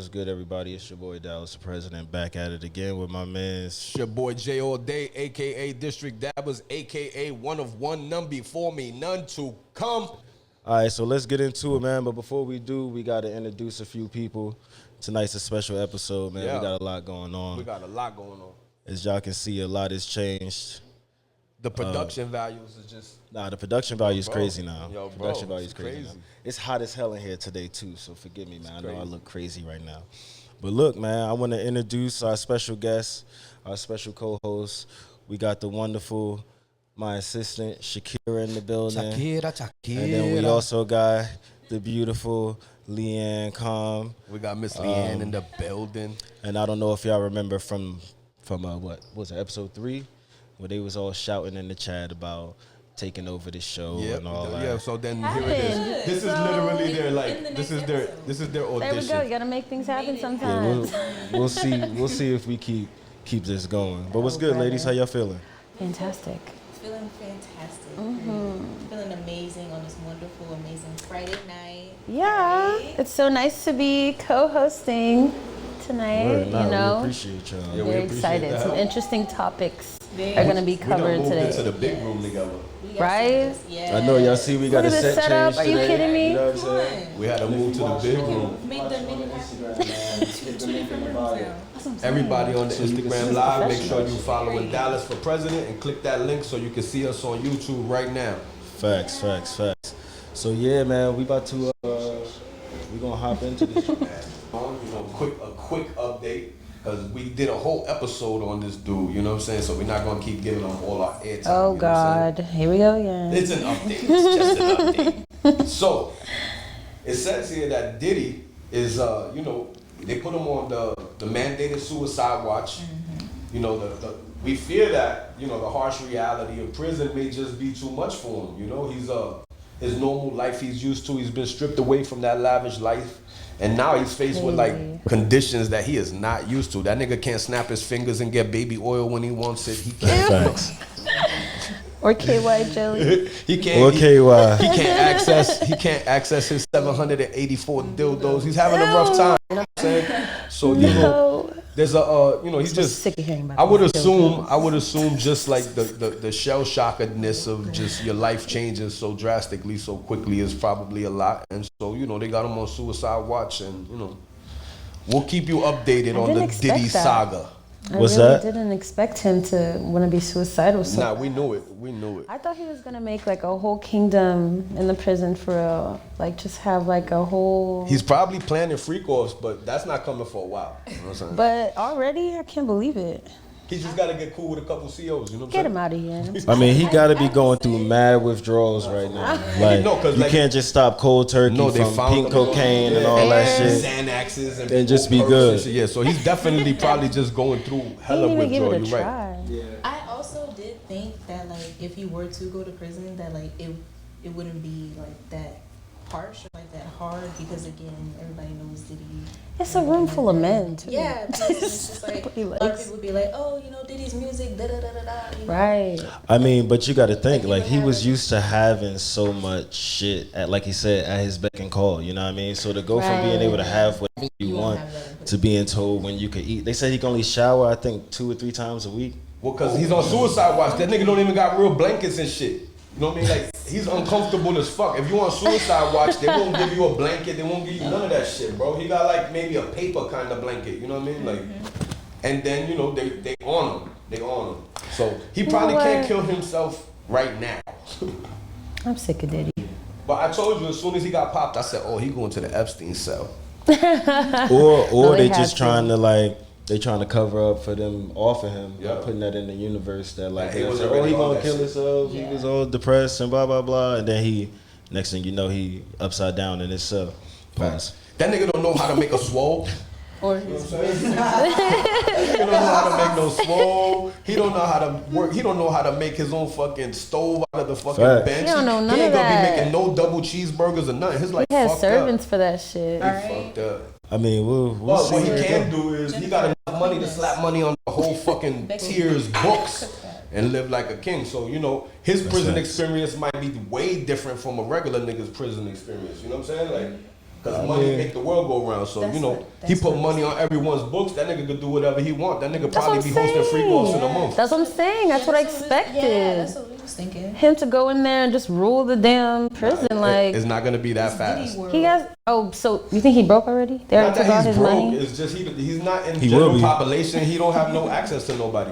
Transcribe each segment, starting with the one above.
what's good, everybody? It's your boy Dallas, the President, back at it again with my mans. It's your boy J All Day, a.k.a. District Dabbers, a.k.a. one of one, none before me, none to come. All right, so let's get into it, man. But before we do, we got to introduce a few people. Tonight's a special episode, man. Yeah. We got a lot going on. We got a lot going on. As y'all can see, a lot has changed. The production values is just... Nah, the production value is bro. crazy now. Yo, bro, production value is it's crazy now. crazy. It's hot as hell in here today, too, so forgive me, man. I know I crazy. look crazy right now. But look, man, I want to introduce our special guest, our special co-host. We got the wonderful, my assistant, SHAKIRAH, in the building. SHAKIRAH. And then we also got the beautiful LEANE Calm. We got Miss LEANE in the building. And I don't know if y'all remember from what was it, episode 3, where they was all shouting in the chat about taking over the show and all that. Yeah, so then here it is. This is literally their this is their audition. There we go. You gotta make things happen Yeah, sometimes. we'll see if we keep this going. But what's good, ladies? How y'all feeling? Fantastic. Feeling fantastic. Feeling amazing on this wonderful, amazing Friday night. Yeah, Right? it's so nice to be co-hosting tonight. Word, nah, you know, we appreciate y'all. Yeah, we very appreciate excited. that. Some interesting topics are gonna be We done covered moved today. into the big room together. We got Right? some- Yeah. I know y'all see we got Look a at this set setup. change Are you today. kidding me? You know what I'm saying? We had to move to the big room. Make the minute happen. Two different rooms now. Everybody on the Instagram see Live, make professionals. sure you following Dallas for President and click that link so you can see us on YouTube right now. Facts. So yeah, man, we about to we gonna hop into this. You know, a quick update because we did a whole episode on this dude. You know what I'm saying? So we're not gonna keep giving him all our airtime. Oh you know what I'm God, here we go again. saying? It's an update. It's just an update. So it says here that Diddy is, they put him on the mandated suicide watch. You know, we fear that, the harsh reality of prison may just be too much for him. You know, he's his normal life he's used to. He's been stripped away from that lavish life. And now he's faced with Crazy. conditions that he is not used to. That nigga can't snap his fingers and get baby oil when he wants it. He can't. Facts. Or KY jelly. He can't. Or KY. He can't access his 784 dildos. He's having a rough time. You know what I'm saying? So No. there's a he's I'm just. sick of hearing about I would these assume just like the shell shockedness of just your life changing so drastically so quickly is probably a lot, and so they got him on suicide watch, and we'll keep you updated I on the didn't expect Diddy that. saga. I What's really that? didn't expect him to want to be suicidal. So Nah, we knew it. I thought he was gonna make like a whole kingdom in the prison for real. Like just have like a whole. He's probably planning freak offs, but that's not coming for a while. You know what I'm saying? But already, I can't believe it. He just got to get cool with a couple COs. You know what I'm Get saying? him out of here. I mean, he got to be going through mad withdrawals right now. Like, No, 'cause, you like- can't just stop cold turkey No, they from found pink him. cocaine and all that shit. Xanaxes And just be perks good. and shit. Yeah, so he's definitely probably just going through He hella didn't even give withdrawal. it a You're right. try. I also did think that if he were to go to prison, that it wouldn't be that harsh or that hard, because again, everybody knows Diddy. It's a room full of men too. Yeah, because it's just Nobody a lot of likes- people be like, oh, Diddy's music, da da da da da. You know? Right. I mean, but you got to think, Like, he was used to having so much shit like he said, at his beck and call. You know what I mean? So to go from being able to have whatever you You won't want have that in prison. to being told when you could eat. They said he can only shower, I think, 2 or 3 times a week. Well, because he's on suicide watch. That nigga don't even got real blankets and shit. You know what I mean? Like, he's uncomfortable as fuck. If you on suicide watch, they won't give you a blanket. They won't give you none of that shit, bro. He got maybe a paper kind of blanket. You know what I mean? Like, and then they on him. They on him. So he probably know can't what? kill himself right now. I'm sick of Diddy. But I told you, as soon as he got popped, I said, oh, he going to the Epstein cell. Or No, they they had just to. trying to they trying to cover up for them off of him, Yeah. putting that in the universe that Like, they it was was oh, he already all gonna that kill shit. himself. He Yeah. was all depressed and blah blah blah, and then next thing you know, he upside down in his cell. Pause. That nigga don't know how to make a swole. Or He don't know how to make no swole. He don't know how to work. He don't know how to make his own fucking stove out of the fucking Facts. bench. He don't know none He ain't of gonna be that. making no double cheeseburgers or nothing. His life he has fucked servants up. for that shit. He fucked up. I mean, we'll But see. what he where it can go. do is he got enough money to slap money on the whole fucking Tears books and live like a king. So, his prison facts. experience might be way different from a regular nigga's prison experience. You know what I'm saying? Like, Because money make the world go around. So, That's you know, what- he that's put what money on everyone's books. That nigga could do whatever he want. That nigga That's what probably I'm be hosting free saying. balls in a month. That's what I'm saying. That's what I expected. Yeah, that's what we was thinking. Him to go in there and just rule the damn prison. Like, It's not gonna be that Diddy fast. world. he has. Oh, so you think he broke already? They Not already took that all he's his broke. money. It's just he's not in He will general be. population. He don't have no access to nobody.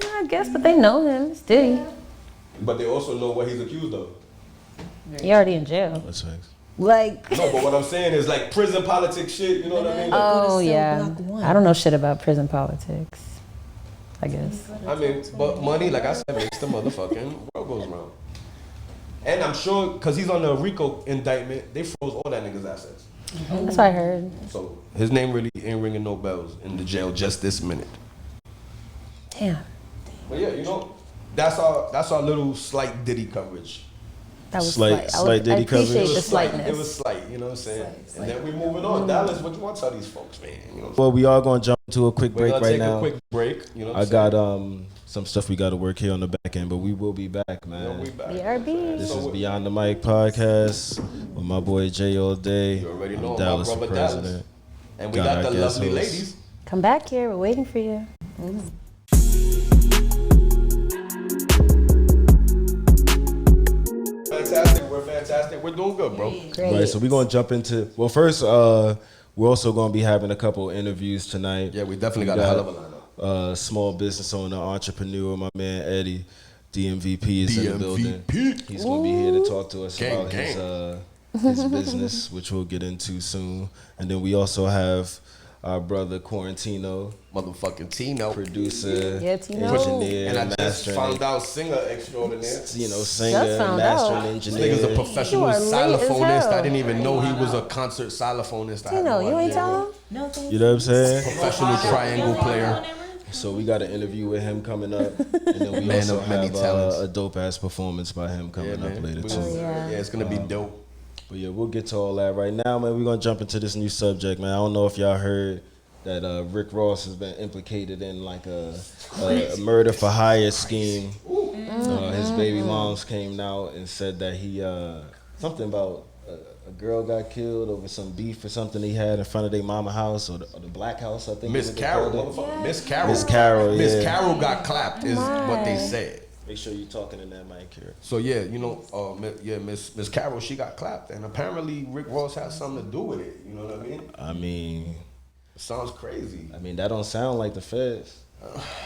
I guess, but they know him. It's Diddy. But they also know what he's accused of. He already in jail. That's facts. Like. No, but what I'm saying is like prison politics shit. You know what I mean? Like, Oh Go to cell yeah. block 1. I don't know shit about prison politics. I guess. I mean, but money, like I said, makes the motherfucking world goes round. And I'm sure, because he's on the RICO indictment, they froze all that nigga's assets. That's what I heard. So his name really ain't ringing no bells in the jail just this minute. Damn. But yeah, you know, that's our little slight Diddy coverage. That was Slight- slight. slight Diddy I appreciate coverage. the It was slight, slightness. you know what I'm saying? Slight. And then we moving on. Dallas, what you want to tell these folks, man? You know, Well, we are gonna jump into a quick we're break gonna right take now. a quick break. You know, what I I'm saying? got some stuff we got to work here on the back end, but we will be back, You know, man. we back. BRB. This So is we- Beyond the Mic podcast with my boy Jay all day. You already know, I'm my Dallas for brother Dallas. president. And we Got got our the guest lovely host. ladies. Come back here. We're waiting for you. Fantastic. We're fantastic. We're doing good, bro. Great. Right, so we're gonna jump into. Well, first, we're also gonna be having a couple interviews tonight. Yeah, we definitely We got a hell of a lineup. Small business owner, entrepreneur, my man Eddie, DMVP is in the building. DMVP. He's gonna be here to talk to us Gang, about gang. his business, which we'll get into soon. And then we also have our brother Quarantino, Motherfucking Tino. producer, Yeah, Tino. engineer, And I just mastering, found out singer extraordinaire. you know, singer, Just found mastering out. This engineer. nigga's a professional You are late as xylophonist. hell. I didn't even know he was a concert xylophonist. I had Tino, no you ain't idea. tell him? No, thank You know what I'm saying? Professional triangle player. So we got an interview with him coming up, and then we Man also of many have talents. a dope ass performance by him coming Yeah, up man. later We too. gonna- yeah. Yeah, it's gonna be dope. But yeah, we'll get to all that right now, man. We're gonna jump into this new subject, man. I don't know if y'all heard that Rick Ross has been implicated in like a murder for hire scheme. His baby moms came out and said that he something about a girl got killed over some beef or something he had in front of their mama house or the black house, I think. Miss is what they Carol, called it. motherfucker. Miss Carol. Miss Carol, Miss yeah. Carol got clapped, is what they said. Make sure you're talking in that mic here. So yeah, you know, Miss Carol, she got clapped, and apparently Rick Ross has something to do with it. You know what I mean? I mean, It sounds crazy. that don't sound like the feds.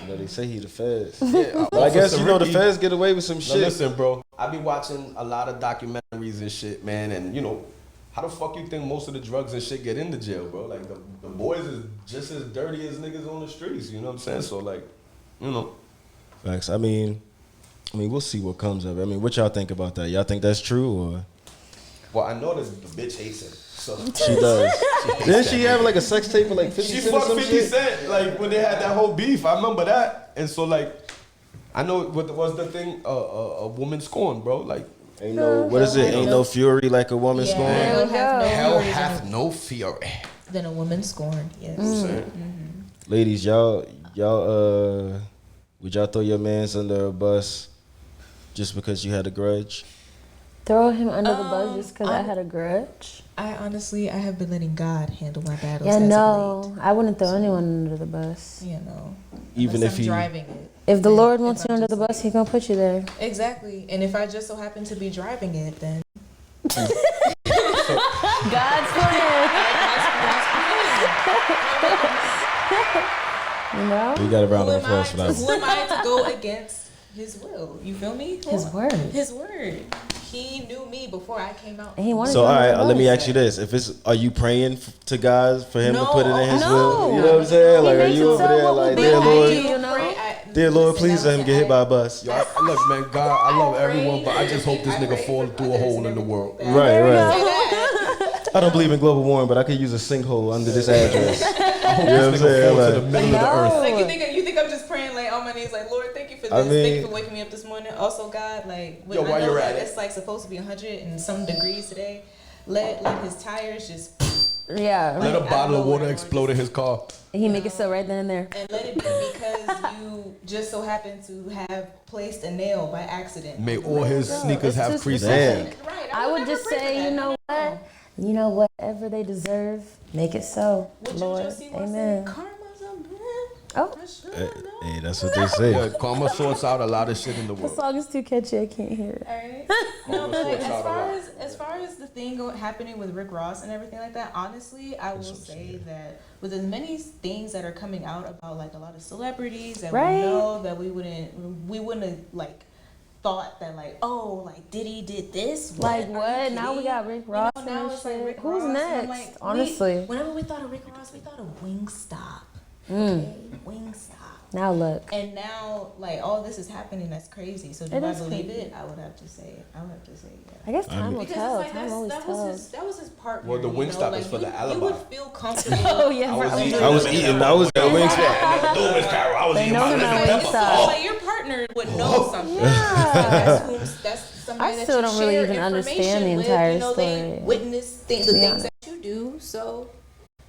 You know, they say he the feds. Yeah, But I guess, Officer you know, the Ricky- feds get away with some Now shit. listen, bro. I be watching a lot of documentaries and shit, man, and you know, how the fuck you think most of the drugs and shit get into jail, bro? Like the boys is just as dirty as niggas on the streets. You know what I'm saying? So like, you know, Facts. I mean, we'll see what comes of it. I mean, what y'all think about that? Y'all think that's true or? well, I know that the bitch hates him. So She does. Didn't she have like a sex tape with like 50 she Cent or fucked some 50 shit? Cent like when they had that whole beef. I remember that, and so like, I know what was the thing. A woman scorned, bro. Like Ain't no, what is it? Ain't no fury like a woman scorned. Hell hath no hell fury hath no fury. than a woman scorned. Yes. Ladies, y'all, would y'all throw your mans under a bus just because you had a grudge? Throw him under the bus just because I had a grudge? I have been letting God handle my battles. Yeah, as of no. I wouldn't throw anyone under the bus. late. You know. Even Unless if I'm he- driving it. If the Then Lord if wants you I'm under the just- bus, He's going to put you there. Exactly. And if I just so happen to be driving it, then God's plan. You know? We got a round who of am I applause for that who one. am I to go against His will? You feel me? His word. His word. He knew me before I came out. And he wanted So, you all under right, the let me bus. ask you this. Are you praying to God for him to No, put it in his no. will? You know what I'm saying? Like, are makes you it over so there what like, would be dear ideal. Lord, You know? dear Lord, please let him get hit by a bus. Yo, look, man, God, I love everyone, but I just hope this nigga fall through a hole in the world. Right, right. That. I don't believe in global warming, but I could use a sinkhole under this address. You know what I'm Nigga saying? fall to the Like, middle of the earth. Like you think I'm just praying like on my knees like Lord, thank you for this, I mean- thank you for waking me up this morning. Also God, like when Yo, I while know you're that at it. it's like supposed to be 100 and some degrees today, let like his tires just Yeah. Let a I bottle know of water where it explode in his car. And he make it so right then and there. and let it be because you just so happen to have placed a nail by accident. May all his sneakers it's have just creases. Damn. Right. I would never just pray for say, that. you know No. what? You know, whatever they deserve, make it so. What Lord, you just see was amen. karma's a bitch. Oh, Hey, that's what they say. Yeah, karma sorts out a lot of shit in the the world. song is too catchy. I can't hear it. Alright. No, but like, as far as the thing happening with Rick Ross and everything like that, honestly, I will say that with as many things that are coming out about like a lot of celebrities that Right. we know that we wouldn't have like thought that like, oh, like Diddy did this. Like Are what? you Now we kidding? got Rick Ross You know, now and it's like shit. Rick Who's Ross, and I'm next? like, Honestly. whenever we thought of Rick Ross, we thought of Wingstop. Okay, Wingstop. Now look. And now, like, all this is happening. That's crazy. So do It I is believe crazy. it? I would have to say it. I would have to say yeah. I guess time will Because tell. it's like Time always tells. that was his partner. Well, the you know, Wingstop like, is for the You alibi. would feel comfortable. Oh yeah, I was for eating. I was at Wingstop. They know him at Like, it's Wingstop. like your partner would know something. Yeah. That's somebody I that still you don't really share even understand the information with, entire you know, story. They witness the be things honest. that you do. So,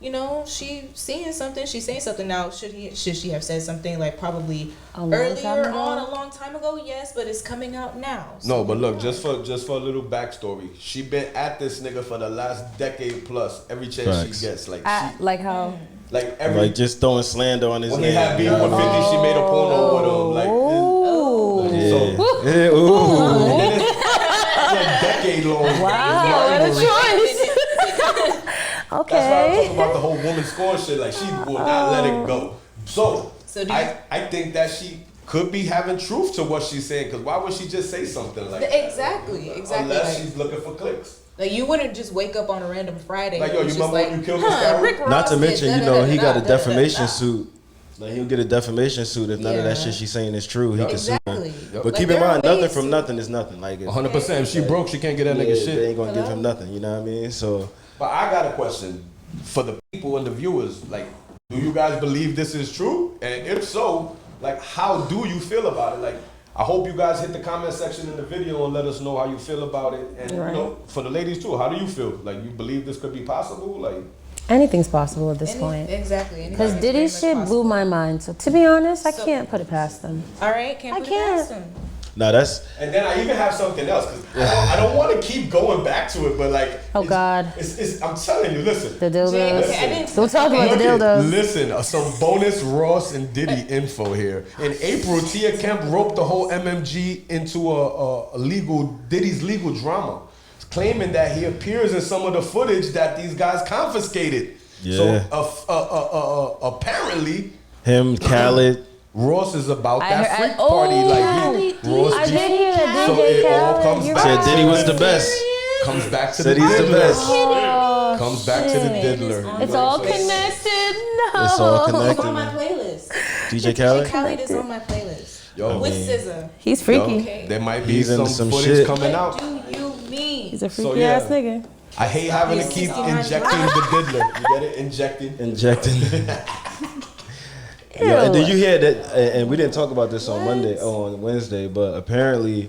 you know, she seeing something. She's saying something now. Should she have said something like probably A long time earlier ago? on, a long time ago? Yes, but it's coming out now. No, but look, just for a little backstory, she been at this nigga for the last decade plus. Every chance Facts. she gets, Like how? like every Like just throwing slander on his when he had name. beef with 50, she made a porno with him. Like, Oh. Yeah. Yeah, ooh. it's a decade long. Wow, what a choice. That's why I'm Okay. talking about the whole woman scorn shit. Like, she will not let it go. So So do you- I think that she could be having truth to what she's saying. Because why would she just say something like that? Exactly. Unless Like, she's looking for clicks. like you wouldn't just wake up on a random Friday. Like, yo, and you just remember when you killed Miss Carol? Rick Ross Not to did mention, you know, da-da-da-da-da, he got a da-da-da-da-da. defamation suit. Like he'll get a defamation suit if none of that Yeah. shit she's saying is true. He can sue Exactly. him. Yep. But Like, keep in there are mind, nothing ways from to- nothing is nothing. Like 100%. If she broke, she can't get that nigga yeah, they shit. ain't gonna give Hello? him nothing. You know what I mean? So But I got a question for the people and the viewers. Like, do you guys believe this is true? And if so, like, how do you feel about it? Like, I hope you guys hit the comment section in the video and let us know how you feel about it. And Right. you know, for the ladies too, how do you feel? Like, you believe this could be possible? Like, Anything's possible at this point. Exactly. Because Anything is Diddy's very shit much blew my mind. So to be honest, I So- can't put it past them. possible. All right, can't I put can't. it past him. now that's and then I even have something else because I don't want to keep going back to it, but like, Oh, it's- God. it's I'm telling you, listen. The dildos. Jay, Listen. okay, I didn't. Don't talk about the Look at- dildos. Listen, some bonus Ross and Diddy info here. In April, Tia Kemp roped the whole MMG into a Diddy's legal drama, claiming that he appears in some of the footage that these guys confiscated. Yeah. So apparently, him, Khaled. Ross is about I that heard- freak oh, party. Like Ross I did hear that So DJ it all Khaled. comes You're back Said right. Diddy was the best. comes back to Said the he's the diddler. best. Oh, Comes back to the shit. diddler. It's all connected. No. It's all It's connected. on my Man. playlist. DJ Khaled. Khaled is on my playlist. Yo, With mean- SZA. He's freaky. Okay. there might be He's into some some footage shit. coming What out. do you mean? He's a So, freaky yeah. ass nigga. I hate having to He's keep 69. injecting the diddler. You get it? Injecting. Injecting. Yeah, and did you hear that? And we didn't talk about this on Wednesday, but apparently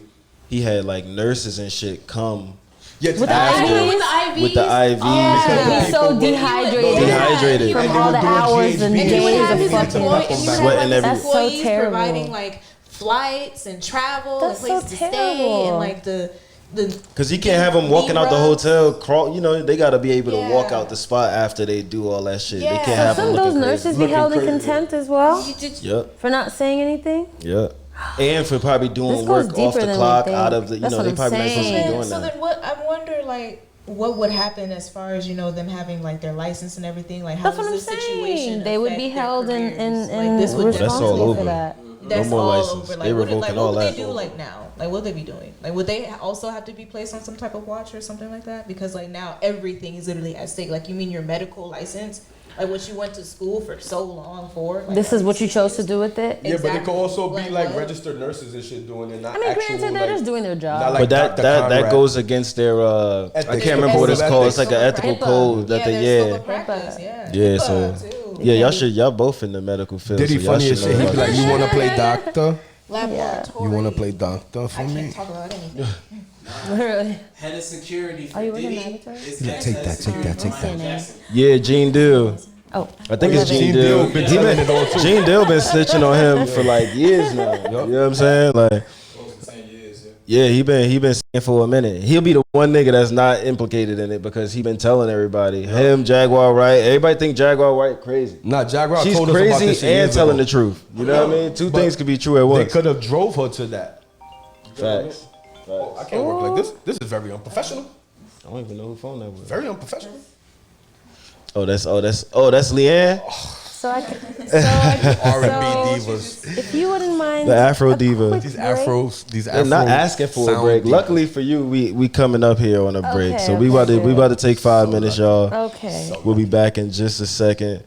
he had like nurses and shit come Yeah, to With the ask IVs? her. With the IVs? with the IVs. Yeah, he's so People- dehydrated. Dehydrated. From And they all were the doing hours and GHB. And he would days have of his fucking. employees, and he would Sweating have his every- That's so employees terrible. providing like flights and travel That's and places so to stay terrible. and like the Cause he can't have them walking out the rubs. hotel, crawl. You know, they gotta be able to walk Yeah. out the spot after they do all that shit. They Yeah. can't So have Some them of those looking nurses crazy. be held in crazy. contempt as well You just- Yep, for not saying anything. yep. And for probably doing This goes work off deeper the than we clock, think. out of the. You That's know, what they I'm probably not supposed to be saying. doing so that. then what? I wonder like what would happen as far as them having like their license and everything. Like how That's does what I'm this situation saying. They would be affect their held in careers? in Like, this would That's all responsible over. for that. That's more all license. over. They Like, revoking what all would that. they do like now? Like, what would they be doing? Like, would they also have to be placed on some type of watch or something like that? Because like now everything is literally at stake. Like, you mean your medical license, like what you went to school for so long for? Like, This is what you chose to do with it. Yeah, but it could Exactly. also be like what? registered nurses and shit doing it, not I mean, actual. granted, they're like, just doing their job. not like But that Dr. that Conrad. goes against their. I Ethics. can't remember what it's Ethics. called. It's like an Ethics. ethical HIPAA. code that yeah, they. there's scope Yeah. of practice. Yeah. Yeah, HIPAA, so- too. Yeah, y'all both in the medical field. Diddy so y'all funny should as know shit. He about be like, that you shit. want to play doctor? Laboratory. You want to play doctor for I me? can't talk about anything. Literally. Head of security for Are you working Diddy. in laboratory? It's Yeah, ex- take head that, of take that, security take Michael that. Jackson. Yeah, Gene Dill. Oh, I think it's Gene Gene Dill Dill. been He telling it all too. Gene Dill been snitching on him for like years now. You know what I'm saying? Like, Close to 10 years, Yeah, he been saying for a minute. He'll be the one nigga that's not implicated in it because he been telling everybody. Him, Jaguar Wright. Everybody think Jaguar Wright crazy. Nah, Jaguar She's told us about crazy this and years telling ago. the truth. You know what I mean? Two But things could be true at They once. could have drove her to that. Facts. I can't work like this. This is very unprofessional. I don't even know who phone that was. Very unprofessional. That's Leanne, So I could. R&B So divas. if you wouldn't mind, the Afro a diva. quick These break. afros. These They're afro. not asking for a sound break. divas. Luckily for you, we coming up here on a break. Okay, So we okay, about to take 5 minutes, y'all. Okay. We'll be back in just a second.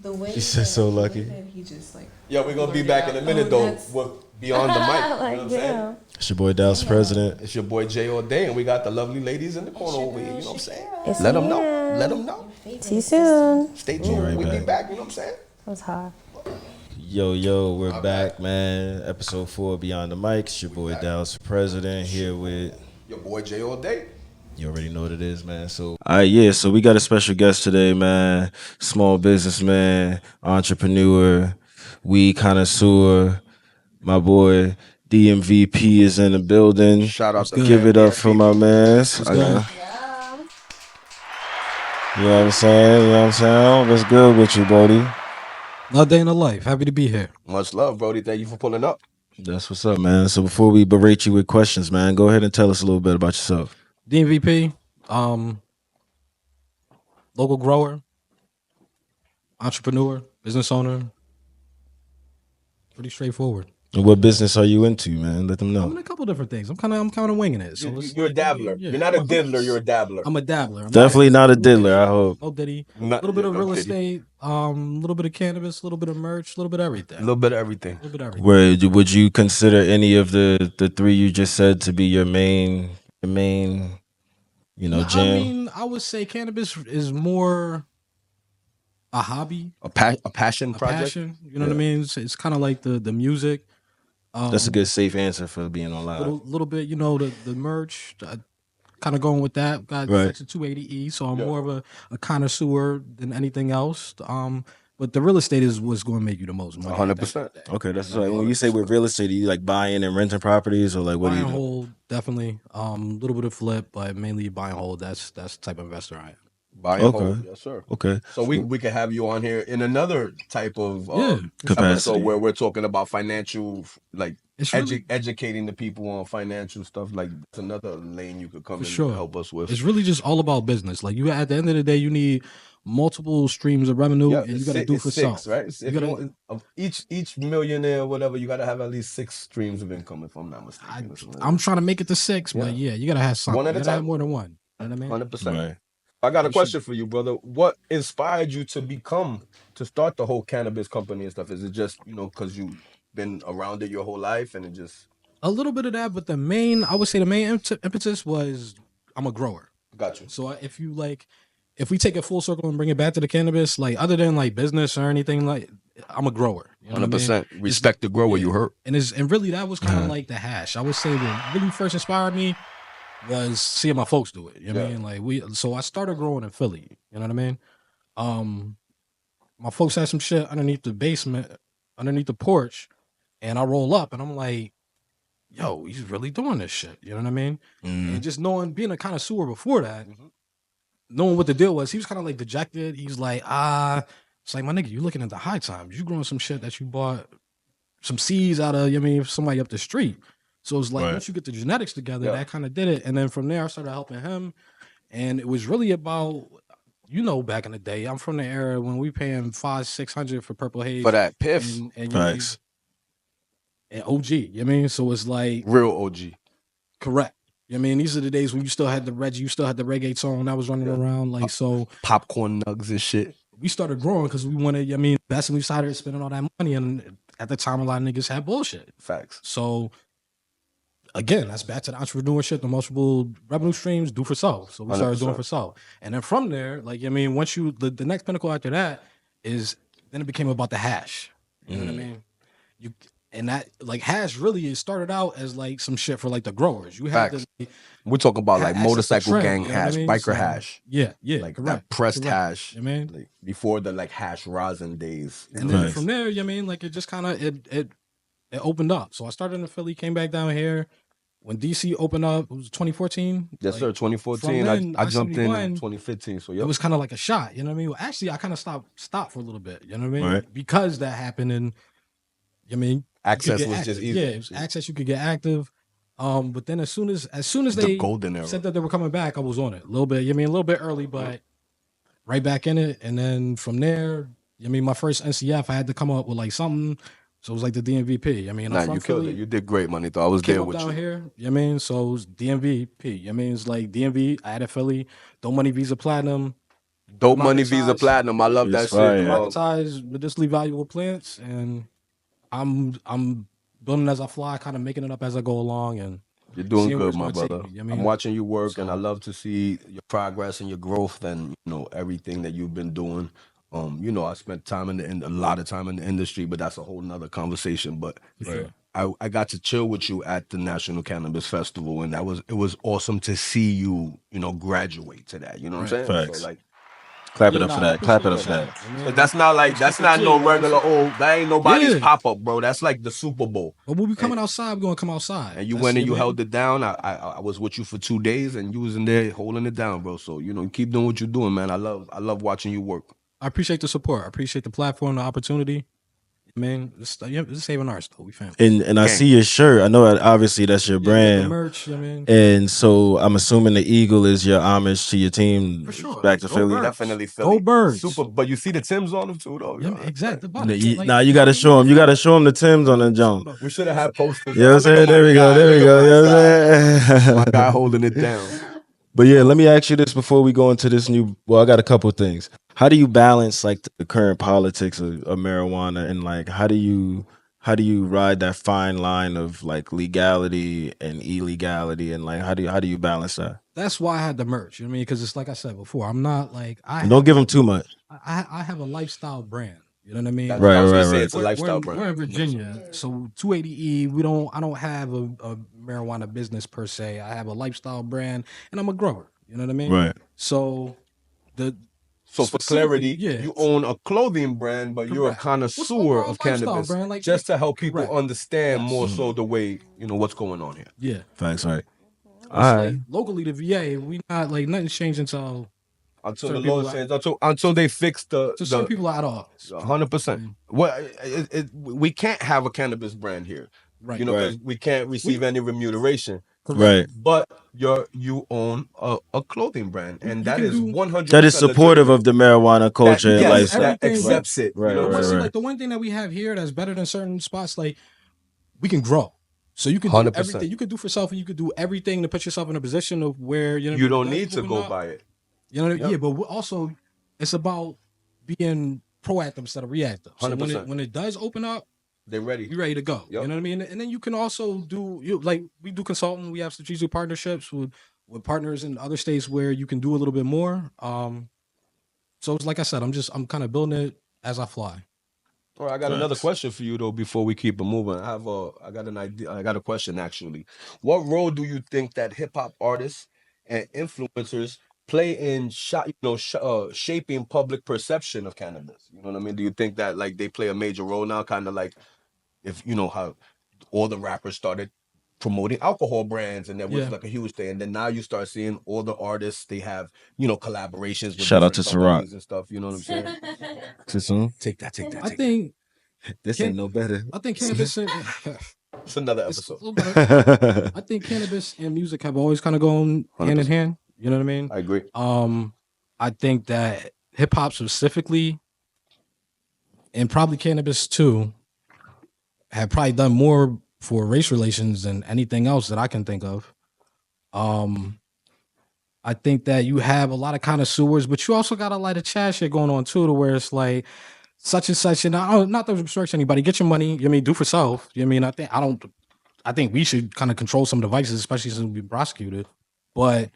The way He said so lucky. he just like. Yeah, we're gonna be back in a minute though. With Beyond the mic. You know what Like, I'm saying? damn. It's your boy Dallas President. It's your boy Jay all day, and we got the lovely ladies in the corner over here. You know what I'm saying? It's Let them know. Leanne. Let them know. See you soon. Stay tuned. right We'll be back. back. You know what I'm saying? That was hard. Yo, we're back, man. Episode 4, Beyond the Mic. It's your boy Dallas President here with. Your boy Jay all day. You already know what it is, man. So, all right, yeah. So we got a special guest today, man. Small businessman, entrepreneur, weed connoisseur. My boy DMVP is in the building. Shout out to Give it up for my man. You know what I'm saying? You know what I'm saying? What's good with you, Brody? Another day in the life. Happy to be here. Much love, Brody. Thank you for pulling up. That's what's up, man. So before we berate you with questions, man, go ahead and tell us a little bit about yourself. DMVP, local grower, entrepreneur, business owner. Pretty straightforward. And what business are you into, man? Let them I'm in know. a couple different things. I'm kind of winging it. So it's You're a like, dabbler. yeah, You're not a diddler. You're a dabbler. I'm a dabbler. I'm Definitely not a diddler, I hope. No diddy. A Not- little bit of no real diddy. estate, a little bit of cannabis, a little bit of merch, a little bit of everything. A little bit of everything. A little bit of everything. Would you consider any of the three you just said to be your main, I jam? mean, I would say cannabis is more a hobby, A passion a project. passion. You know what I mean? It's kind of like the music. That's a good safe answer for being on live. Little bit, the merch. Kind of going with that. Got Right. Section 280E, so I'm more of a connoisseur than anything else. But the real estate is what's going to make you the most money. 100%. Okay, that's like when you say with real estate, you like buying and renting properties, or like what Buy do you and do? hold, definitely. Little bit of flip, but mainly buy and hold. That's the type of investor I am. Buy and Okay. hold. Yes, sir. Okay, So we can have you on here in another type of Capacity. episode where we're talking about financial, like It's really, educating the people on financial stuff. Like it's another lane you could come For and sure. help us with. it's really just all about business. Like you, at the end of the day, you need multiple streams of revenue, and you got to do for six, self. right? If You you gotta- want, of each millionaire, or whatever, you got to have at least 6 streams of income. If I'm not mistaken, or something like I'm trying to make it to 6, but Yeah. yeah, you got to have something. One at You a got to have time. more than one. You know what I mean? 100%. right. I got a question for you, brother. What inspired you to start the whole cannabis company and stuff? Is it just, because you've been around it your whole life and it just A little bit of that, but I would say the main impetus was I'm a grower. got you? So if we take it full circle and bring it back to the cannabis, like other than like business or anything, like I'm a grower. You know what I mean? Respect the grower, you heard. And really that was kind of like the hash. I would say what really first inspired me was seeing my folks do it. You know what I mean? So I started growing in Philly. You know what I mean? My folks had some shit underneath the basement, underneath the porch, and I roll up and I'm like, yo, he's really doing this shit. You know what I mean? And just being a connoisseur before that, knowing what the deal was, he was kind of like dejected. He's like, it's like, my nigga, you looking at the high times. You growing some shit that you bought some seeds out of, somebody up the street. So it's like, Right. once you get the genetics together, that kind of did it. And then from there, I started helping him. And it was really about, back in the day, I'm from the era when we paying $500-600 for Purple Haze. For that piff, And Facts. and OG, you know what I mean? So it's like, real OG. correct. You know what I mean? These are the days when you still had the reggae song that was running around. Like, so Popcorn nugs and shit. we started growing because we wanted, best, and we started spending all that money. And at the time, a lot of niggas had bullshit. Facts. So again, that's back to the entrepreneurship, the multiple revenue streams, do for self. So we started doing 100%. for self. And then from there, once the next pinnacle after that is, then it became about the hash. You know what I mean? And that, like, hash really, it started out as like some shit for like the growers. You had Facts. to, We're talking about like Hash is the motorcycle trend, gang you know what I hash, mean? biker So, hash. yeah, Like correct. that pressed correct. hash. You know what I mean? Like before the like hash rosin days. And then Right. from there, like it just kind of, it opened up. So I started in Philly, came back down here, when DC opened up, it was 2014. Yes, like, sir. 2014. then, I jumped in I-71, 2015. So it yep. was kind of like a shot. You know what I mean? Well, actually, I kind of stopped for a little bit. You know what I mean? Right. Because that happened, and I mean, you could Access get was active. just easy. Yeah, it was access. You could get active. But then as soon as The they golden era. said that they were coming back, I was on it a little bit. You know what I mean? A little bit early, but right back in it. And then from there, I mean, my first NCF, I had to come up with like something. So it was like the DMVP. I mean, Nah, I'm from you killed Philly. it. You did great, Manito. I was Came there up with down you. here, you know what I mean? So it was DMVP. You know what I mean? It's like DMV, I had a Philly, Dope Money Visa Platinum, Dope Money Visa Monetize. Platinum. I love that It's fire. shit. monetize medicinally valuable plants, and I'm building as I fly, kind of making it up as I go along, and You're doing seeing where good, it's my gonna take brother. me, you know what I I'm mean? watching you work, and I So- love to see your progress and your growth, and everything that you've been doing. I spent time a lot of time in the industry, but that's a whole nother conversation. But Right. I got to chill with you at the National Cannabis Festival, and it was awesome to see you, graduate to that. You know what I'm saying? Facts. So like, Clap it Yeah, up for nah, I that. Clap it up appreciate for the that. shout, you know? but that's not like that's not no regular that ain't nobody's Yeah. pop up, bro. That's like the Super Bowl. But when we coming outside, we're gonna come outside. And you That's- went and know you what I mean? held it down. I was with you for 2 days, and you was in there holding it down, bro. So you keep doing what you're doing, man. I love watching you work. I appreciate the support. I appreciate the platform, the opportunity. Man, it's saving ours though. We family. And I Gang. see your shirt. I know that obviously that's your Yeah, we got the brand. merch, you know what I mean? And so I'm assuming the eagle is your homage to your team For sure. back to Go Philly. Birds. Definitely Philly. Go Birds. Super, but you see the Timbs on them too, though. Yeah, yo. exactly. Now you got to show him. You got to show him the Timbs on the jump. We should have had posters. You know what I'm saying? There we go. There we go. You know what I'm saying? My guy holding it down. But yeah, let me ask you this before we go into this new. Well, I got a couple of things. How do you balance like the current politics of marijuana, and like how do you ride that fine line of like legality and illegality, and like how do you balance that? That's why I had the merch. You know what I mean? Because it's like I said before, I'm not like And don't give them too much. I have a lifestyle brand. You know what I mean? That's what I was gonna say. right. It's a lifestyle brand. We're in Virginia, so 280E. I don't have a marijuana business per se. I have a lifestyle brand, and I'm a grower. You know what I mean? Right. So So for clarity, yeah. you own a clothing brand, but you're a Correct. connoisseur overall of lifestyle cannabis, brand, like- just to help people Correct. understand Yes. more so the way what's going on here. yeah. Facts, right? It's All like, right. locally, the VA, we not like nothing's changed until Until Certain the Lord people says, until they fix the some people are out of office. 100%. Well, we can't have a cannabis brand here, Right. because we can't receive any remuneration. Right. But you own a clothing brand, and You that can is do- 100% That is supportive of the marijuana culture and yes, lifestyle. that Everything- accepts it. Right, you know But what I'm see, saying? like the one thing that we have here that's better than certain spots, like we can grow. So you can do 100%. everything. You can do for yourself, and you could do everything to put yourself in a position of where You don't it need does to open go up. by it. You know, Yep. yeah, but also it's about being proactive instead of reactive. So 100%. when it does open up, They're ready. you're ready to go. Yep. You know what I mean? And then you can also we do consulting. We have strategic partnerships with partners in other states where you can do a little bit more. So it's like I said, I'm kind of building it as I fly. All right, I got another question for you though. Before we keep it moving, I got an idea. I got a question actually. What role do you think that hip hop artists and influencers play in shaping public perception of cannabis? You know what I mean? Do you think that like they play a major role now? Kind of like if how all the rappers started promoting alcohol brands, and that was Yeah. like a huge thing. And then now you start seeing all the artists, they have collaborations with Shout out different to Ciroc. companies and stuff. You know what I'm saying? Too soon? Take that. I think This Can- ain't no better. I think cannabis and It's another it's a episode. little better. I think cannabis and music have always kind of gone hand in 100%. hand. You know what I mean? I agree. I think that hip hop specifically, and probably cannabis too, have probably done more for race relations than anything else that I can think of. I think that you have a lot of connoisseurs, but you also got a lot of chat shit going on too, to where it's like such and such, and not to restrict anybody. Get your money. You know what I mean, do for self. You know what I mean, I think we should kind of control some devices, especially since we prosecuted. But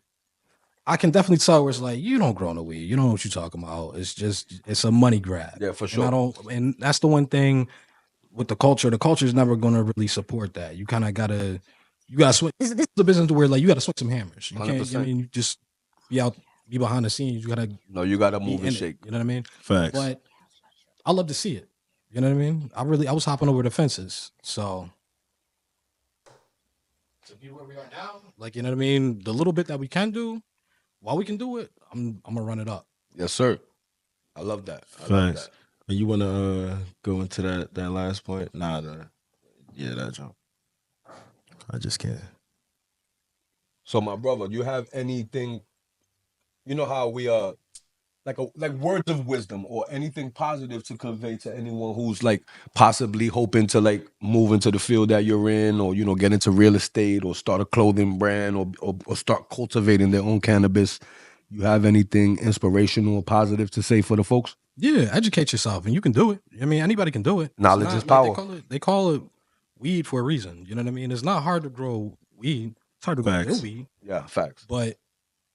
I can definitely tell where it's like, you don't grow no weed. You don't know what you're talking about. It's a money grab. Yeah, for And sure. and that's the one thing with the culture. The culture is never going to really support that. You kind of gotta swing. This is the business where like you gotta swing some hammers. You can't. 100%. I mean, you just be behind the scenes. You gotta No, you gotta be move in and it. shake. You know what I mean? Facts. But I love to see it. You know what I mean? I was hopping over the fences. So to be where we are now. Like, you know what I mean? The little bit that we can do, while we can do it, I'm gonna run it up. Yes, sir. I love that. I love Facts. that. You want to go into that last point? Nah, yeah, that jump. I just can't. So, my brother, you have anything? You know how we like words of wisdom or anything positive to convey to anyone who's like possibly hoping to like move into the field that you're in, or get into real estate or start a clothing brand or start cultivating their own cannabis. You have anything inspirational or positive to say for the folks? Yeah, educate yourself, and you can do it. I mean, anybody can do it. Knowledge is power. They call it weed for a reason. You know what I mean? It's not hard to grow weed. It's hard to grow weed. Yeah, facts. But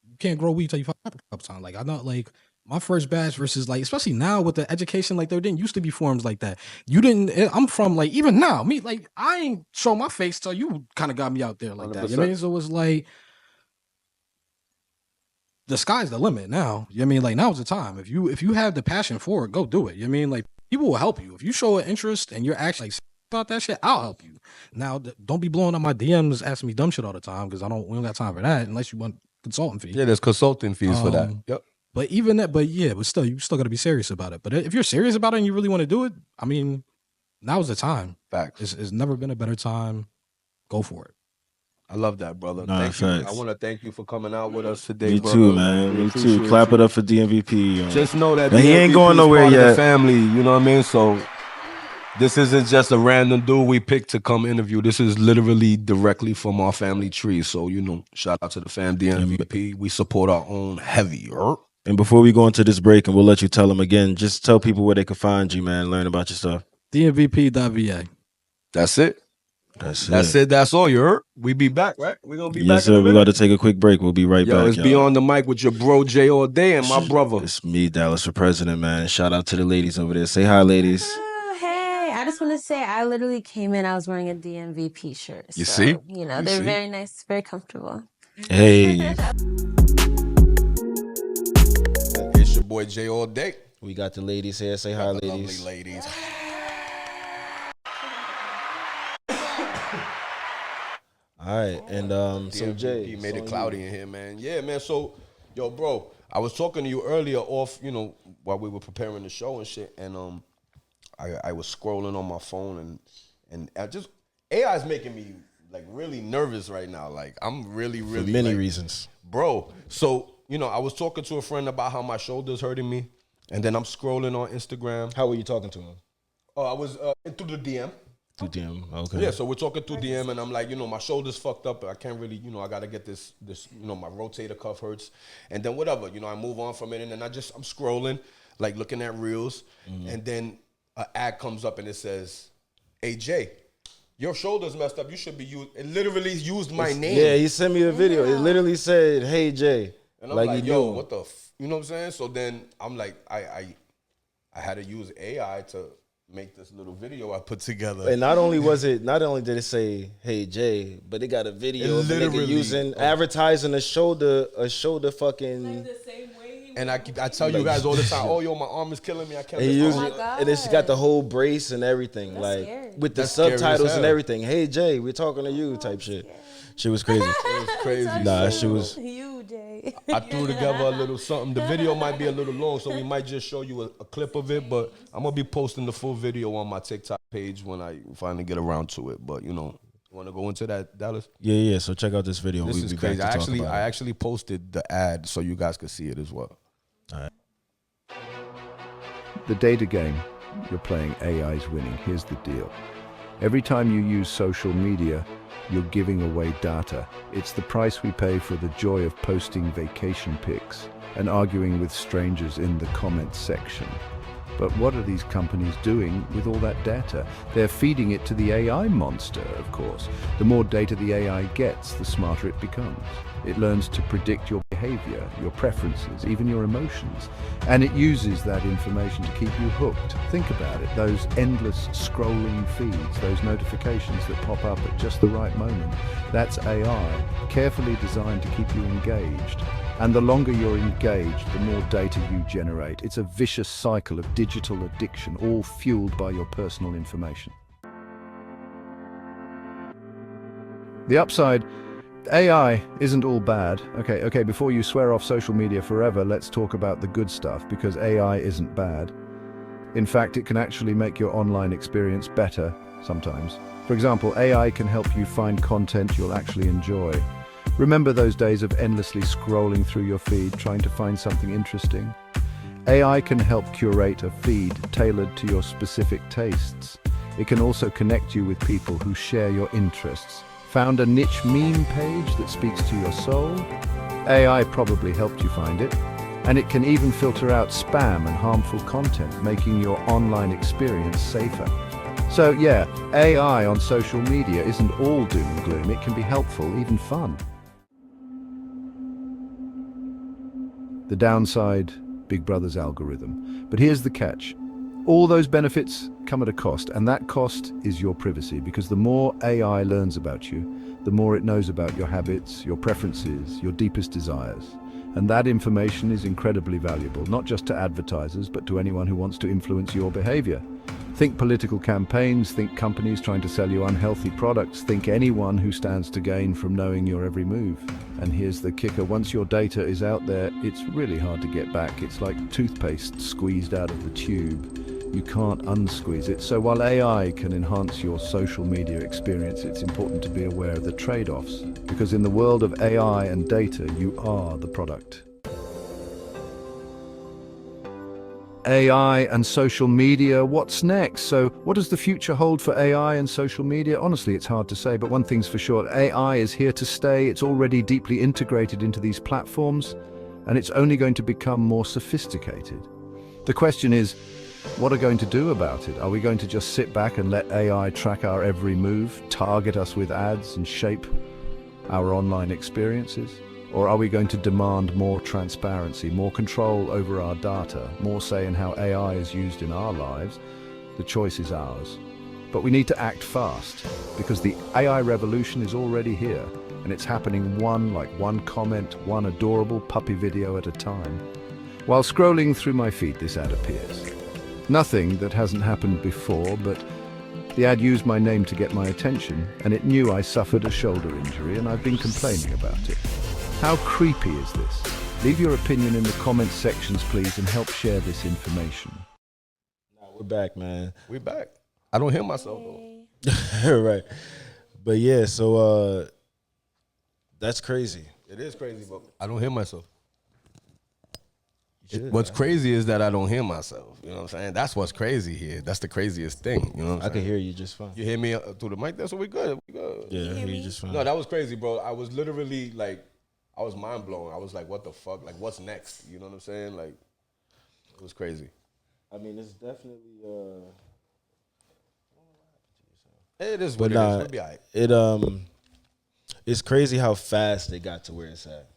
you can't grow weed till you fuck up a couple times. Like, I know, like, my first batch versus, like, especially now with the education, like, there didn't used to be forums like that. I'm from, like, even now, me, like, I ain't show my face till you kind of got me out there like 100%. That. You know what I mean? So it was like, the sky's the limit now. You know what I mean? Like, now's the time. If you have the passion for it, go do it. You know what I mean? Like, people will help you. If you show an interest and you're actually like, about that shit, I'll help you. Now, don't be blowing up my DMs asking me dumb shit all the time, because we don't got time for that unless you want consulting fee. Yeah, there's consulting fees for that. Yep. But still, you still got to be serious about it. But if you're serious about it and you really want to do it, I mean, now's the time. Facts. It's never been a better time. Go for it. I love that, brother. Nah, thank you. facts. I want to thank you for coming out with us today, Me brother. too, man. Me too. Clap it up for DMVP. Just know that he ain't going nowhere yet. The family, you know what I mean? So this isn't just a random dude we picked to come interview. This is literally directly from our family tree. So, shout out to the fam, DMVP. We support our own heavy. And before we go into this break, and we'll let you tell them again, just tell people where they can find you, man. Learn about your stuff. DMVP.va. That's it. That's all. You heard? We be back, right? We're going to be back. Yes, sir. We're about to take a quick break. We'll be right back. It's Beyond the Mic with your bro, Jay all day, and my brother. It's me, Dallas for president, man. Shout out to the ladies over there. Say hi, ladies. Hey, I just want to say I literally came in, I was wearing a DMVP shirt. You see? They're very nice, very comfortable. Hey. It's your boy, Jay all day. We got the ladies here. Say hi, ladies. Lovely ladies. All right, and so Jay, he made it cloudy in here, man. Yeah, man. So, yo, bro, I was talking to you earlier off, while we were preparing the show and shit, and I was scrolling on my phone, and I just AI is making me like really nervous right now. Like, I'm really for many like, reasons, bro. So, I was talking to a friend about how my shoulder's hurting me, and then I'm scrolling on Instagram. How were you talking to him? Oh, I was through the DM. Through DM, okay. Yeah, so we're talking through DM, and I'm like, my shoulder's fucked up. I can't really, I got to get this, my rotator cuff hurts. And then whatever, I move on from it, and then I'm scrolling, like looking at reels, and then an ad comes up, and it says, "Hey, Jay, your shoulder's messed up. You should be used." It literally used my name. Yeah, he sent me a video. It literally said, "Hey, Jay." And I'm like yo, what the, you know what I'm saying? So then I'm like, I had to use AI to make this little video I put together. And not only did it say, "Hey Jay," but it got a video of a nigga using advertising a shoulder fucking. Like the same way. And I tell you guys all the time, "Oh, yo, my arm is killing me. I can't." And it's got the whole brace and everything, That's like scary. with the That's scary subtitles as and hell. everything. "Hey Jay, we're talking to you," type shit. Shit was crazy. It was crazy. Nah, she was. You, Jay. I threw together a little something. The video might be a little long, so we might just show you a clip of it. But I'm gonna be posting the full video on my TikTok page when I finally get around to it. But want to go into that, Dallas? Yeah. So check out this video. This We'll is be crazy. back to talk about I it. actually posted the ad so you guys could see it as well. All right. The data game, you're playing AI's winning. Here's the deal. Every time you use social media, you're giving away data. It's the price we pay for the joy of posting vacation pics and arguing with strangers in the comments section. But what are these companies doing with all that data? They're feeding it to the AI monster, of course. The more data the AI gets, the smarter it becomes. It learns to predict your behavior, your preferences, even your emotions. And it uses that information to keep you hooked. Think about it, those endless scrolling feeds, those notifications that pop up at just the right moment. That's AI, carefully designed to keep you engaged. And the longer you're engaged, the more data you generate. It's a vicious cycle of digital addiction, all fueled by your personal information. The upside, AI isn't all bad. Okay, before you swear off social media forever, let's talk about the good stuff, because AI isn't bad. In fact, it can actually make your online experience better sometimes. For example, AI can help you find content you'll actually enjoy. Remember those days of endlessly scrolling through your feed trying to find something interesting? AI can help curate a feed tailored to your specific tastes. It can also connect you with people who share your interests. Found a niche meme page that speaks to your soul? AI probably helped you find it. And it can even filter out spam and harmful content, making your online experience safer. So yeah, AI on social media isn't all doom and gloom. It can be helpful, even fun. The downside, Big Brother's algorithm. But here's the catch. All those benefits come at a cost, and that cost is your privacy, because the more AI learns about you, the more it knows about your habits, your preferences, your deepest desires. And that information is incredibly valuable, not just to advertisers, but to anyone who wants to influence your behavior. Think political campaigns, think companies trying to sell you unhealthy products, think anyone who stands to gain from knowing your every move. And here's the kicker, once your data is out there, it's really hard to get back. It's like toothpaste squeezed out of the tube. You can't unsqueeze it. So while AI can enhance your social media experience, it's important to be aware of the trade-offs. Because in the world of AI and data, you are the product. AI and social media, what's next? So what does the future hold for AI and social media? Honestly, it's hard to say, but one thing's for sure, AI is here to stay. It's already deeply integrated into these platforms, and it's only going to become more sophisticated. The question is, what are we going to do about it? Are we going to just sit back and let AI track our every move, target us with ads, and shape our online experiences? Or are we going to demand more transparency, more control over our data, more say in how AI is used in our lives? The choice is ours. But we need to act fast, because the AI revolution is already here, and it's happening one comment, one adorable puppy video at a time. While scrolling through my feed, this ad appears. Nothing that hasn't happened before, but the ad used my name to get my attention, and it knew I suffered a shoulder injury, and I've been complaining about it. How creepy is this? Leave your opinion in the comments sections, please, and help share this information. Nah, we're back, man. We back. I don't hear myself though. Right. But yeah, so that's crazy. It is crazy, but I don't hear myself. Should, What's man. crazy is that I don't hear myself. You know what I'm saying? That's what's crazy here. That's the craziest thing. You know what I'm I saying? can hear you just fine. You hear me through the mic? That's what we good. We good. Yeah, I hear you just fine. No, that was crazy, bro. I was literally like, I was mind blown. I was like, what the fuck? Like, what's next? You know what I'm saying? Like, it was crazy. I mean, it's definitely It is but what it nah, is. We'll be all right. it's crazy how fast they got to where it's at.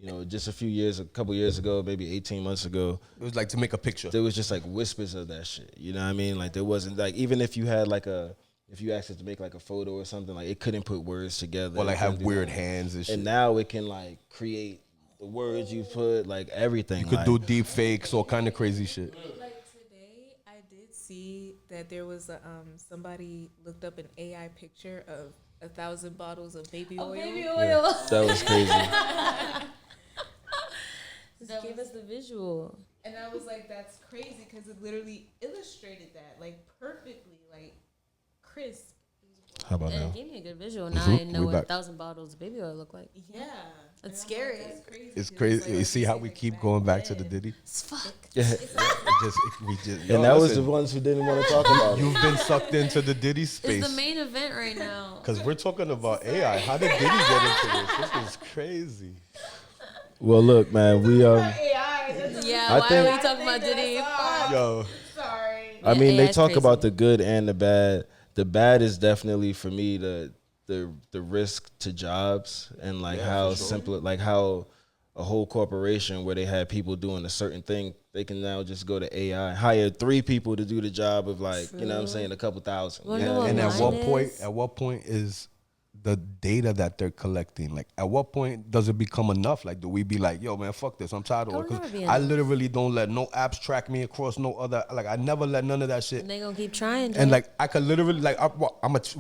You know, just a couple years ago, maybe 18 months ago, It was like to make a picture. there was just like whispers of that shit. You know what I mean? Like there wasn't like, even if you had like if you asked it to make like a photo or something, like it couldn't put words together. Or like It couldn't have do weird that. hands and shit. And now it can like create the words you put, like everything. You could like, do deep fakes, all kind of crazy shit. Like today, I did see that there was a somebody looked up an AI picture of 1,000 bottles of baby oil. That was crazy. Just give us the visual. And I was like, that's crazy because it literally illustrated that like perfectly, like crisp. How about And now? it gave me a good visual. Now I know We what back. 1,000 bottles of baby oil look like. Yeah. It's scary. That's crazy. It's 'cause crazy. like You see how we like keep back going back to the then. Diddy? It's fuck. We just. And that was the ones who didn't want to talk about it. You've been sucked into the Diddy It's space. the main event right now. Because we're talking about AI. How did Diddy get into this? This is crazy. Well, look, man, we Yeah, I why think- are we talking about Diddy? Fuck. Yo, Sorry. I mean, Yeah, they it's talk crazy. about the good and the bad. The bad is definitely for me the risk to jobs and like how simple, like how a whole corporation where they had people doing a certain thing, they can now just go to AI, hire 3 people to do the job of like, you know what I'm saying, a couple thousand. Wonder You know what I what mean? and mine is. at what point is the data that they're collecting. Like, at what point does it become enough? Like, do we be like, yo, man, fuck this, I'm tired of it? Because I literally don't let no apps track me across no other, like, I never let none of that shit. And they gonna keep trying. And like, I could literally, like,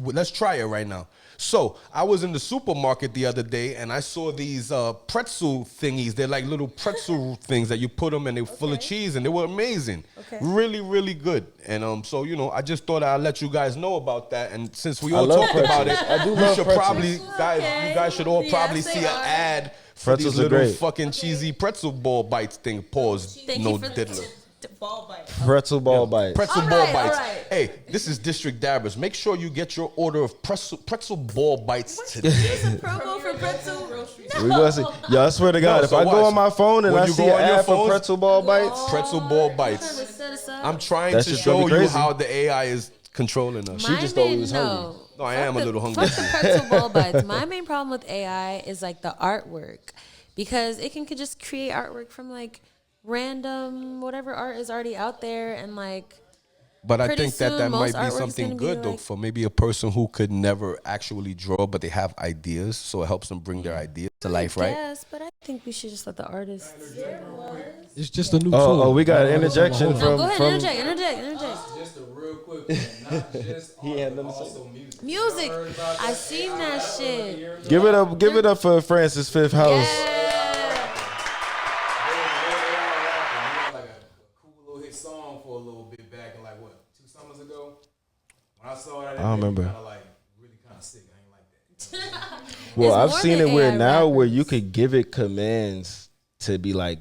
let's try it right now. So I was in the supermarket the other day and I saw these pretzel thingies. They're like little pretzel things that you put them and they're full of cheese, and they were amazing. Really, really good. And so, you know, I just thought I'd let you guys know about that. And since we all talked about it, I do you love should pretzels. probably, you guys should all probably see an ad for Pretzels these are little great. fucking cheesy pretzel ball bites thing. Pause. No diddler. Ball bite. Pretzel ball bites. Pretzel ball bites. Hey, this is District Dabbers. Make sure you get your order of pretzel ball bites today. Promo for pretzel. We gonna see. Yo, I swear to God, if so I go watch. on my phone and When I you see go an on your ad for phones- pretzel ball bites, Pretzel ball bites. I'm trying That to shit's gonna show be you crazy. how the AI is controlling us. She just thought we was hungry. No, I am a little hungry. Fuck the pretzel ball bites. My main problem with AI is like the artwork, because it can could just create artwork from like random whatever art is already out there, and like. But I Pretty think that soon, might most be artwork is something gonna be good though like- for maybe a person who could never actually draw, but they have ideas, so it helps them bring their ideas to life, right? Yes, but I think we should just let the artists. It's just a new tool. Oh, we got an interjection No, from go ahead, from. interject. Just a real quick one, not just art, had but nothing to also music. Music. Heard about I seen that shit. Give it up for Francis Fifth House. Yeah. like a cool little hit song for a little bit back in like what, 2 summers ago? When I saw that, I don't remember. Kind of like really kind of sick. I ain't like that. Well, It's I've more seen than it where AI now where rappers. you could give it commands to be like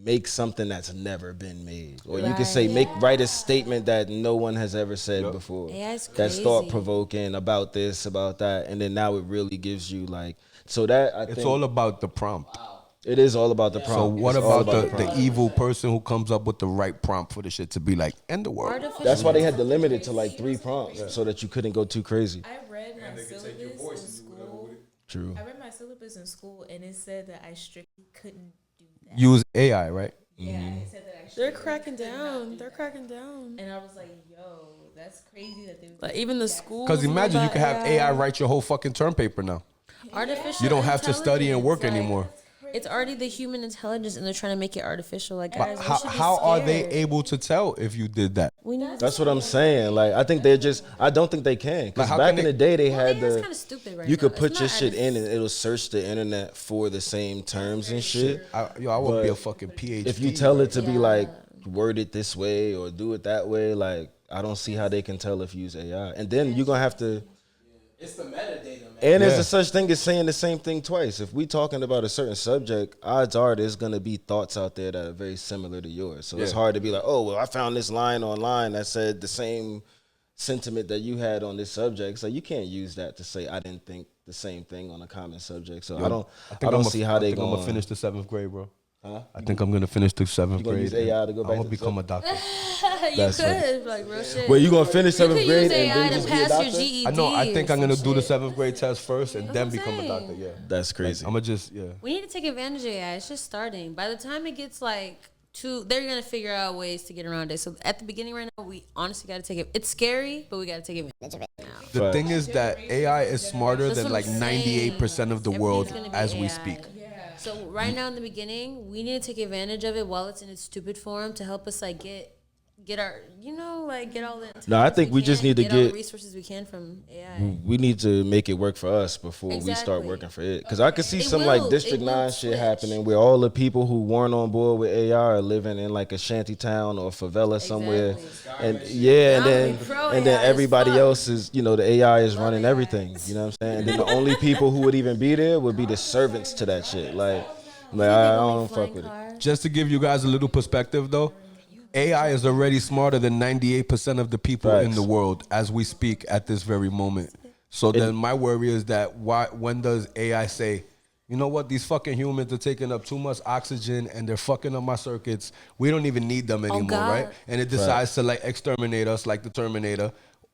make something that's never been made, or you could say write a statement that no one has ever said before. AI's That's crazy. thought provoking about this, about that, and then now it really gives you like so that I It's think all about the prompt. it is all about the prompt. So what It's all about the prompt. evil person who comes up with the right prompt for the shit to be like, end the world? That's why they had to limit it to like 3 prompts so that you couldn't go too crazy. I read my syllabus in school. True. I read my syllabus in school, and it said that I strictly couldn't do that. Use AI, right? Yeah, it said that I They're strictly cracking could not down. do They're that. cracking down. And I was like, yo, that's crazy that they would Like even the school. Because imagine you can have AI write your whole fucking term paper now. Artificial. You don't have to study and work intelligence, anymore. like, it's already the human intelligence, and they're trying to make it artificial. Like, But guys, we how, should be how are they scared. able to tell if you did that? We need That's what I'm saying. Like I think they're just. I don't think they can. Because Like, how back can in they- the day, they Well, had AI's the. kinda stupid right You could now. put It's your not shit in and it'll search the internet for the same terms and shit. I would be But a fucking PhD. If you tell it to be like word it this way or do it that way, like I don't see how they can tell if you use AI. And then you're gonna have to. It's the metadata, man. And there's Yeah. a such thing as saying the same thing twice. If we talking about a certain subject, odds are there's gonna be thoughts out there that are very similar to yours. So it's Yeah. hard to be like, oh well, I found this line online that said the same sentiment that you had on this subject. So you can't use that to say I didn't think the same thing on a common subject. So I don't see how they I'm going gonna finish the 7th grade, bro. I think I'm gonna finish the 7th You gonna grade. use AI to go back I'm to gonna the become a doctor. you That's could like real shit. Well, you gonna finish You 7th could grade use and AI then to just be a pass your doctor? GED. I know. I think or I'm gonna some do the shit. 7th grade test first and then what I'm become a saying. doctor. Yeah. That's crazy. I'm gonna just We need to take advantage of AI. It's just starting. By the time it gets like they're gonna figure out ways to get around it. So at the beginning right now, we honestly gotta take it. It's scary, but we gotta take advantage of it now. The thing is that AI is smarter That's than what like I'm saying. 98% of the world Everything's gonna be as we AI. speak. So right now in the beginning, we need to take advantage of it while it's in its stupid form to help us like get our get all the No, I think we just need to all the get- resources we can from AI. We need to make it work for us before we start Exactly. working for it. Because I could see It some will- like it District will 9 shit switch. happening where all the people who weren't on board with AI are living in like a shanty town or a favela somewhere. And yeah, and I'm then pro and then AI as everybody fuck. else is, the AI is running everything. You know what I'm saying? And then the only people who would even be there would be the servants to that shit. Like I don't fuck with it. Just to give you guys a little perspective, though, AI is already smarter than 98% of the people in Facts. the world as we speak at this very moment. So then my worry is that when does AI say, you know what, these fucking humans are taking up too much oxygen and they're fucking up my circuits. We don't even need them anymore, God. right? And it decides to like exterminate us like the Terminator.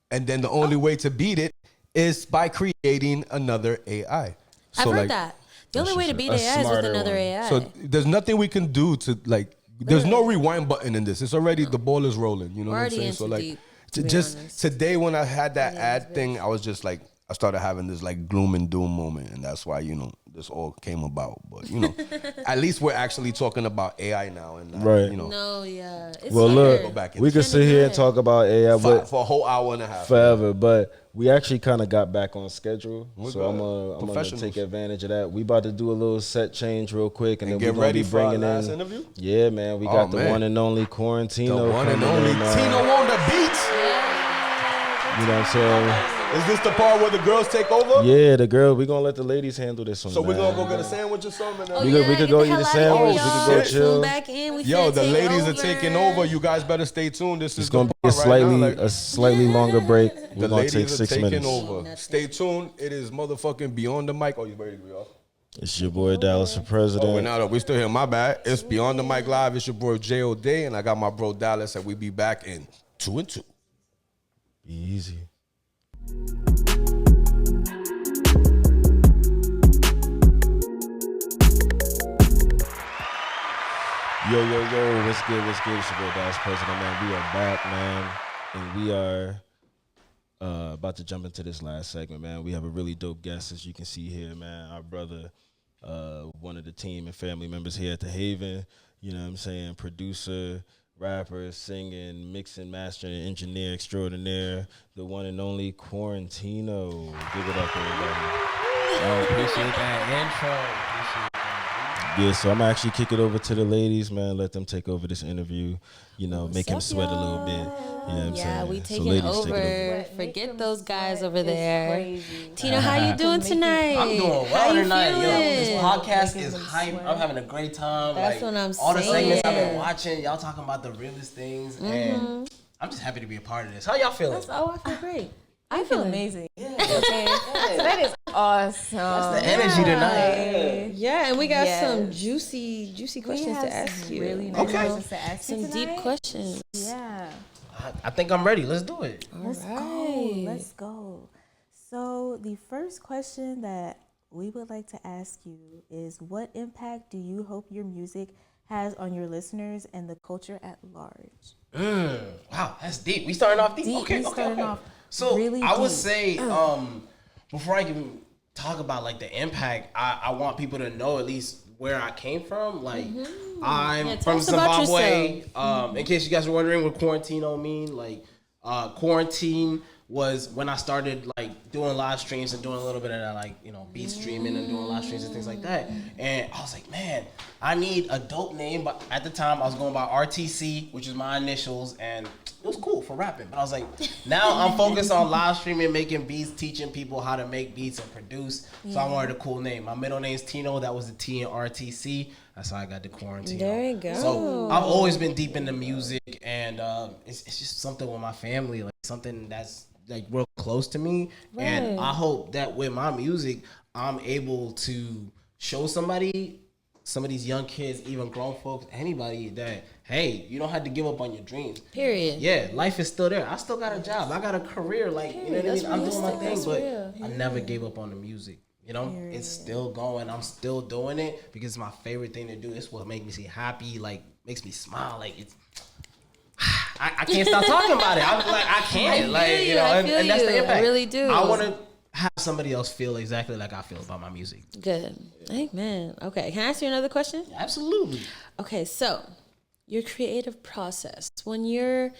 And then the only way to beat it is by creating another AI. I've heard that. The only way to beat a AI is with smarter another one. AI. So there's nothing we can do to like. There's no rewind button in this. It's already the ball is rolling. You know We're what I'm already saying? in So too like, deep, to be just honest. today when I had that ad thing, I was just like, I started having this like gloom and doom moment, and that's why this all came about. But at least we're actually talking about AI now, and Right. No, yeah. It's Well, here. look, we could sit here and talk about AI for a whole hour and a half forever, but we actually kind of got back on schedule, We're so good. I'm gonna take advantage of that. We about to do a little set change real quick, and then get we're gonna ready be for our bringing last in. interview? Yeah, man, we got the one and only QRN TNO. The one and coming only in, Tino on the beats. You know what I'm saying? Is this the part where the girls take over? Yeah, the girl. We're gonna let the ladies handle this one. So we're man. gonna go get a sandwich or something. we could go eat a sandwich. We could go chill. Back in, we Yo, finna the take ladies over. are taking over. You guys better stay tuned. This is It's gonna be the a part right now, like, slightly longer break. We're the gonna ladies take are 6 taking minutes. over. Stay tuned. It is motherfucking Beyond the Mic. Oh, you ready to be off? It's your boy Dallas for president. Oh, we're not. We still here. My bad. It's Beyond the Mic Live. It's your boy J.O. Day, and I got my bro Dallas, and we be back in 2 and 2. Be easy. Yo, what's good? It's your boy Dallas President, man. We are back, man, and we are about to jump into this last segment, man. We have a really dope guest, as you can see here, man. Our brother, one of the team and family members here at the Haven. You know what I'm saying? Producer, rapper, singing, mixing, mastering, engineer extraordinaire, the one and only QRN TNO. Give it up, everybody. Appreciate that intro. Yeah, so I'm gonna actually kick it over to the ladies, man. Let them take over this interview. Make him sweat a little bit. You know what I'm saying? Yeah, we So taking ladies, over. take it Forget those guys over there. Crazy. Tina, how you doing tonight? I'm doing How well you tonight. Yo, this feeling? podcast is hype. I'm having a great time. That's what I'm all the segments I've saying. been watching, y'all talking about the realest things, and I'm just happy to be a part of this. How y'all feeling? Oh, I feel great. I feel amazing. Yeah. Okay. So that is awesome. That's the energy tonight. Yeah, and we got Yes. some juicy We questions have to ask some you. really nice Okay. questions to ask you Some deep tonight. questions. Yeah. I think I'm ready. Let's do it. Let's go. Let's go. So the first question that we would like to ask you is, what impact do you hope your music has on your listeners and the culture at large? Wow, that's deep. We starting off deep. Okay. So really I would deep. say, before I can talk about like the impact, I want people to know at least where I came from. Like I'm tell from us about Zimbabwe. In case you guys are wondering what quarantino mean, like quarantine was when I started like doing live streams and doing a little bit of that, like, beat streaming and doing live streams and things like that. And I was like, man, I need a dope name. But at the time I was going by RTC, which is my initials, and it was cool for rapping. But I was like, now I'm focused on live streaming, making beats, teaching people how to make beats and produce. So I wanted a cool name. My middle name is Tino. That was the T in RTC. That's how I got the quarantine. There you go. So I've always been deep into music, and it's just something with my family, like something that's like real close to me. Right. And I hope that with my music, I'm able to show somebody, some of these young kids, even grown folks, anybody, that, hey, you don't have to give up on your dreams. Period. Yeah, life is still there. I still got a job. I got a career. Like, you know what I mean? I'm doing my thing, but I never gave up on the music. It's still going. I'm still doing it because it's my favorite thing to do. It's what makes me happy, like makes me smile. Like it's, I can't stop talking about it. I'm like, I can't. And that's the impact. I really do. I want to have somebody else feel exactly like I feel about my music. Good. Amen. Okay, can I ask you another question? Absolutely. Okay, so your creative process when you're,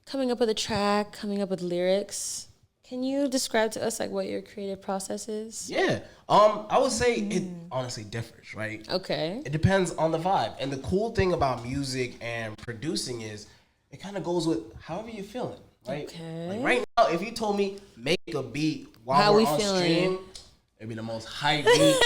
coming up with a track, coming up with lyrics. Can you describe to us like what your creative process is? Yeah. I would say it honestly differs, right? Okay. It depends on the vibe. And the cool thing about music and producing is it kind of goes with however you're feeling, right? Okay. Like right now, if you told me make a beat while How we're we on feeling? stream, it'd be the most hype beat.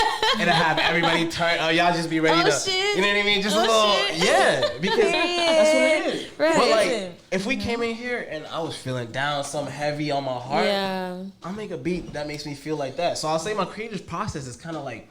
It'll have everybody turn. Y'all just be ready to. Shit. You know what I mean? Just a Oh, little. shit. Yeah, because that's what it is. Right. But like, if we came in here and I was feeling down, something heavy on my heart, Yeah. I'll make a beat that makes me feel like that. So I'll say my creative process is kind of like,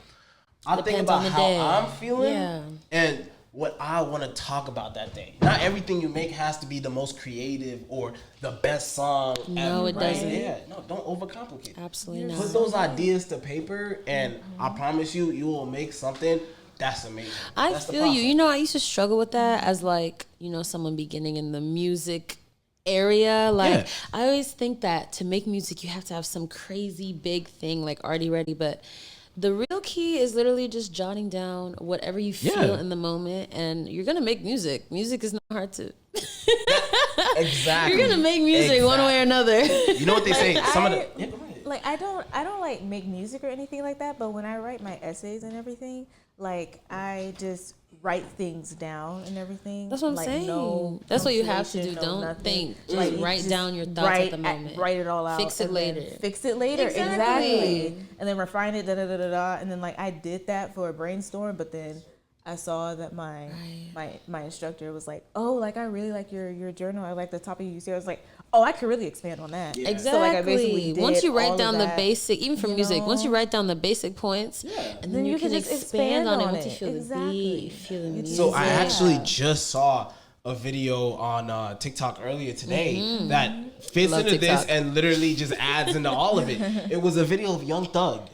I'll think Depends about on the how day. I'm feeling Yeah. and what I want to talk about that day. Not everything you make has to be the most creative or the best song No, ever. it right? doesn't. Yeah, no, don't overcomplicate it. Absolutely Put not. those ideas to paper, and I promise you, you will make something that's amazing. I That's the feel you. process. I used to struggle with that as like, someone beginning in the music area. Like Yeah. I always think that to make music, you have to have some crazy big thing like already ready, but the real key is literally just jotting down whatever you feel in the moment, and you're gonna make music. Music is not hard to. Exactly. You're gonna make music one way or another. You know what they say? Some of the Like I don't like make music or anything like that, but when I write my essays and everything, like I just write things down and everything. That's what I'm like, saying. No That's what you have to do. no Don't nothing. think. Like, Just you write just down your thoughts at the moment. Write it all out. Fix it and then later. Fix it later. Exactly. And then refine it. Da da da da da. And then like I did that for a brainstorm, but then I saw that my instructor was like, oh, like I really like your journal. I like the topic you see. I was like, oh, I could really expand on that. Yeah. Exactly. So like I basically did once you all write of down the that, basic, even for music, once you write down the basic points, and then you can just expand on it once you it. feel Exactly. the beat, feel the music. So I actually just saw a video on TikTok earlier today that fits Love into this TikTok. and literally just adds into all of it. It was a video of Young Thug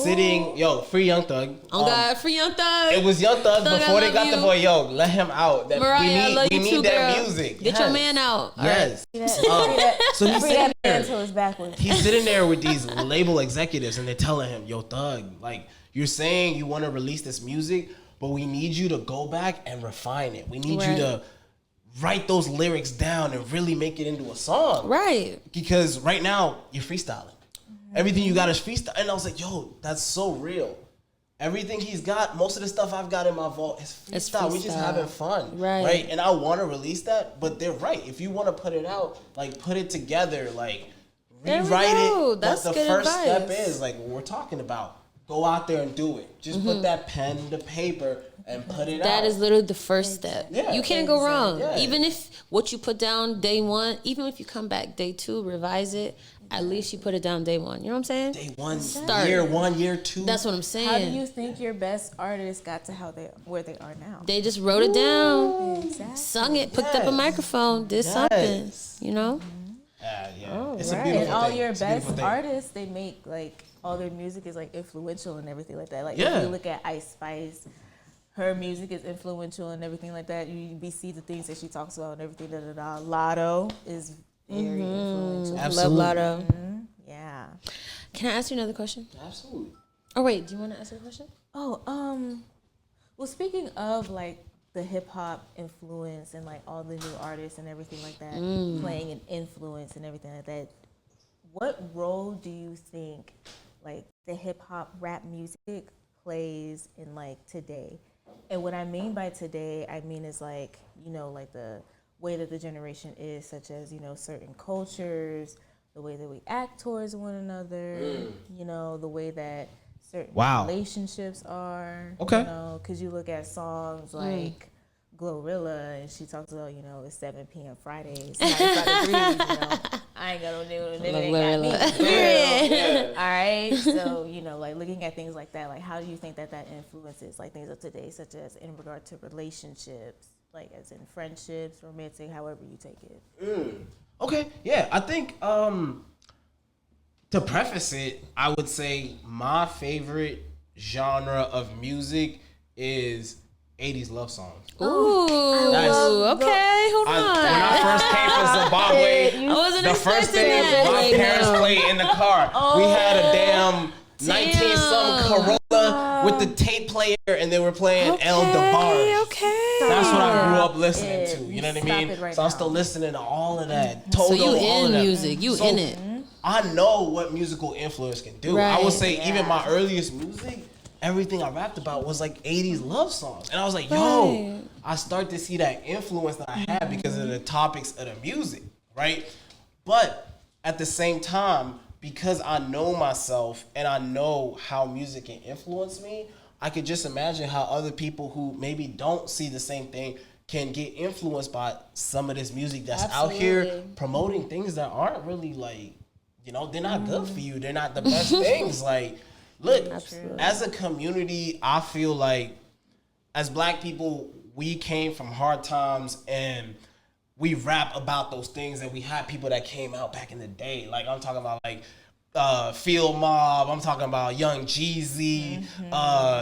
sitting, free Young Thug. Oh God, free Young Thug. It was Young Thug Thug, before I they love got the you. boy. Yo, let him out. That Mariah, I love we you need too, that girl. music. Get your man out. All right. Yes. So he's sitting there. until it's backwards. He's sitting there with these label executives and they're telling him, yo, Thug, like you're saying you want to release this music, but we need you to go back and refine it. We need you to write those lyrics down and really make it into a song. Right. Because right now you're freestyling. Everything you got is freestyle. And I was like, yo, that's so real. Everything he's got, most of the stuff I've got in my vault is It's freestyle. We just freestyle. having fun. Right. And I want to release that, but they're right. If you want to put it out, like put it together, like There we rewrite go. it. That's but the good first advice. step is like what we're talking about. Go out there and do it. Just put that pen to paper and put it out. That is literally the first step. Yeah. You can't go wrong. Yeah. Even if what you put down day one, even if you come back day two, revise it, at least you put it down day one. You know what I'm saying? Day one, Start. year one, year two. That's what I'm saying. How do you think your best artists got to where they are now? They just wrote it down, Exactly. sung it, picked up a Yes. microphone, did something. Yes. You know? Yeah. It's a Right. beautiful And all thing. your It's a beautiful best thing. artists, they make like all their music is like influential and everything like that. Like Yeah. if you look at Ice Spice, her music is influential and everything like that. You see the things that she talks about and everything. Da da da. Lotto is very influential. Absolutely. Love Lotto. Yeah. Can I ask you another question? Absolutely. Oh wait, do you want to ask a question? Oh, well, speaking of like the hip hop influence and like all the new artists and everything like that playing an influence and everything like that, what role do you think like the hip hop rap music plays in like today? And what I mean by today, I mean is like, you know, like the way that the generation is, such as, you know, certain cultures, the way that we act towards one another, you know, the way that certain relationships are. Okay. You know, because you look at songs like Glorilla, and she talks about, you know, it's 7 p.m. Fridays, 95 degrees, you know. I ain't got no nigga, nigga ain't got me. Glorilla. All right. So, you know, like looking at things like that, like how do you think that that influences like things of today, such as in regard to relationships, like as in friendships, romantic, however you take it? Okay, yeah, I think to preface it, I would say my favorite genre of music is 80s love songs. Ooh, okay, hold on. When I first came from Zimbabwe, I wasn't the first expecting thing that. my Like, parents no. played in the car, we had a damn 19-something Corolla with the tape player, and they were playing El DeBarge. Okay. That's what I grew up listening to. You know what I Stop mean? it right So I'm now. still listening to all of that. Toto, So you all of in that. music? You So in it? I know what musical influence can do. I Right. would say even my earliest music, everything I rapped about was like 80s love songs. And I was like, yo, I start to see that influence that I have because of the topics of the music, right? But at the same time, because I know myself and I know how music can influence me, I could just imagine how other people who maybe don't see the same thing can get influenced by some of this music that's out here Absolutely. promoting things that aren't really like, you know, they're not good for you. They're not the best things. Like, look, as a community, I feel like as Black people, we came from hard times and we rap about those things, and we had people that came out back in the day. Like, I'm talking about like Field Mob, I'm talking about Young Jeezy,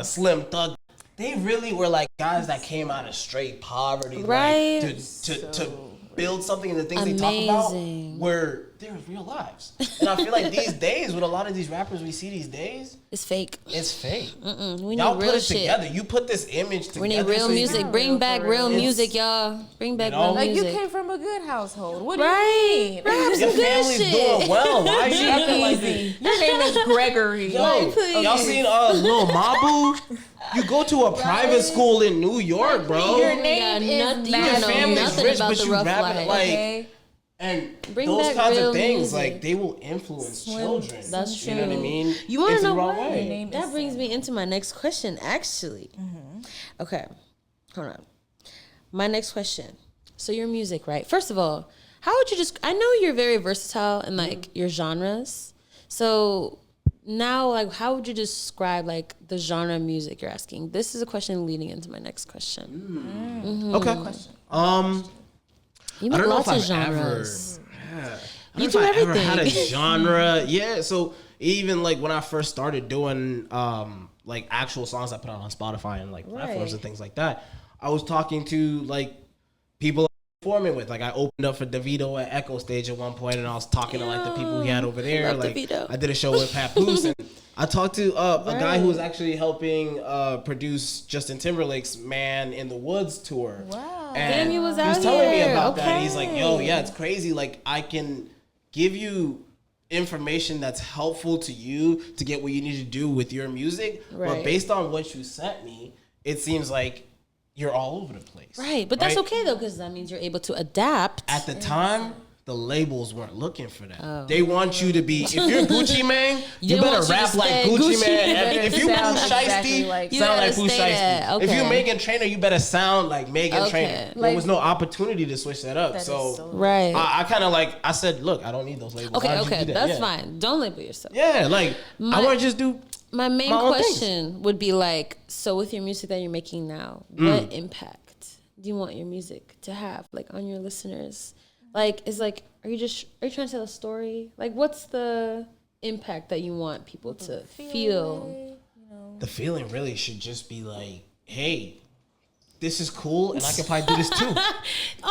Slim Thug. They really were like guys that came out of straight poverty, Right. Like, to build something, and the things they talk about Amazing. were their real lives. And I feel like these days, with a lot of these rappers we see these days, It's fake. it's fake. We Y'all need put real it shit. together. You put this image together. We need real so you music. can- Bring back real It's- music, y'all. Bring back you know? real Like you music. came from a good household. What do Right. you mean? Rap Your some good family's shit. doing well. Why are you acting like this? Easy. Your name is Gregory. Yo, please. y'all seen Lil Mabu? You go to a private school in New York, bro. Your got name is nothing- you Your don't know family's nothing rich, about but the you rough rapping life. like, Okay. and Bring those back kinds real of things, music. like they will influence children. That's You know what I true. mean? You want It's to the know wrong what? way. That brings me into my next question, actually. Okay, hold on. My next question. So your music, right? First of all, how would you just? I know you're very versatile in like your genres. So now, like, how would you describe like the genre of music you're asking? This is a question leading into my next question. Okay. You I make don't know lots if of I've genres. I You don't know do if I ever had a everything. genre. Yeah, so even like when I first started doing like actual songs I put out on Spotify and like platforms Right. and things like that, I was talking to like people I'm performing with. Like I opened up for DeVito at Echo Stage at one point, and I was talking to like the people he had over there. love Like DeVito. I did a show with Papoose, and I talked to a guy who was Right. actually helping produce Justin Timberlake's "Man in the Woods" tour. Wow. And Damn, you was he was out telling me here. about that. He's like, "Yo, Okay. yeah, it's crazy. Like I can give you information that's helpful to you to get what you need to do with your music, but Right. based on what you sent me, it seems like you're all over the place." Right, but that's Right? okay though, because that means you're able to adapt. At the time, the labels weren't looking for that. They want you to be, if you're Gucci Mane, you They better want you to rap like stay Gucci Gucci. Mane. If you Sound Pooh exactly Shiesty, like- You sound like gotta Pooh stay Shiesty. that. If you're Okay. Megan Trainor, you better sound like Megan Okay. Trainor. There Like- was no opportunity to switch that up. That is So so- Right. I kind of like, I said, look, I don't need those labels. Why Okay, did you okay, do that? that's Yeah. fine. Don't label yourself. Yeah, like I want to just do. My main my own things. question would be like, so with your music that you're making now, what impact do you want your music to have, like on your listeners? Like, is like, are you trying to tell a story? Like, what's the impact that you want people to feel? The feeling really should just be like, hey, this is cool, and I can probably do this too.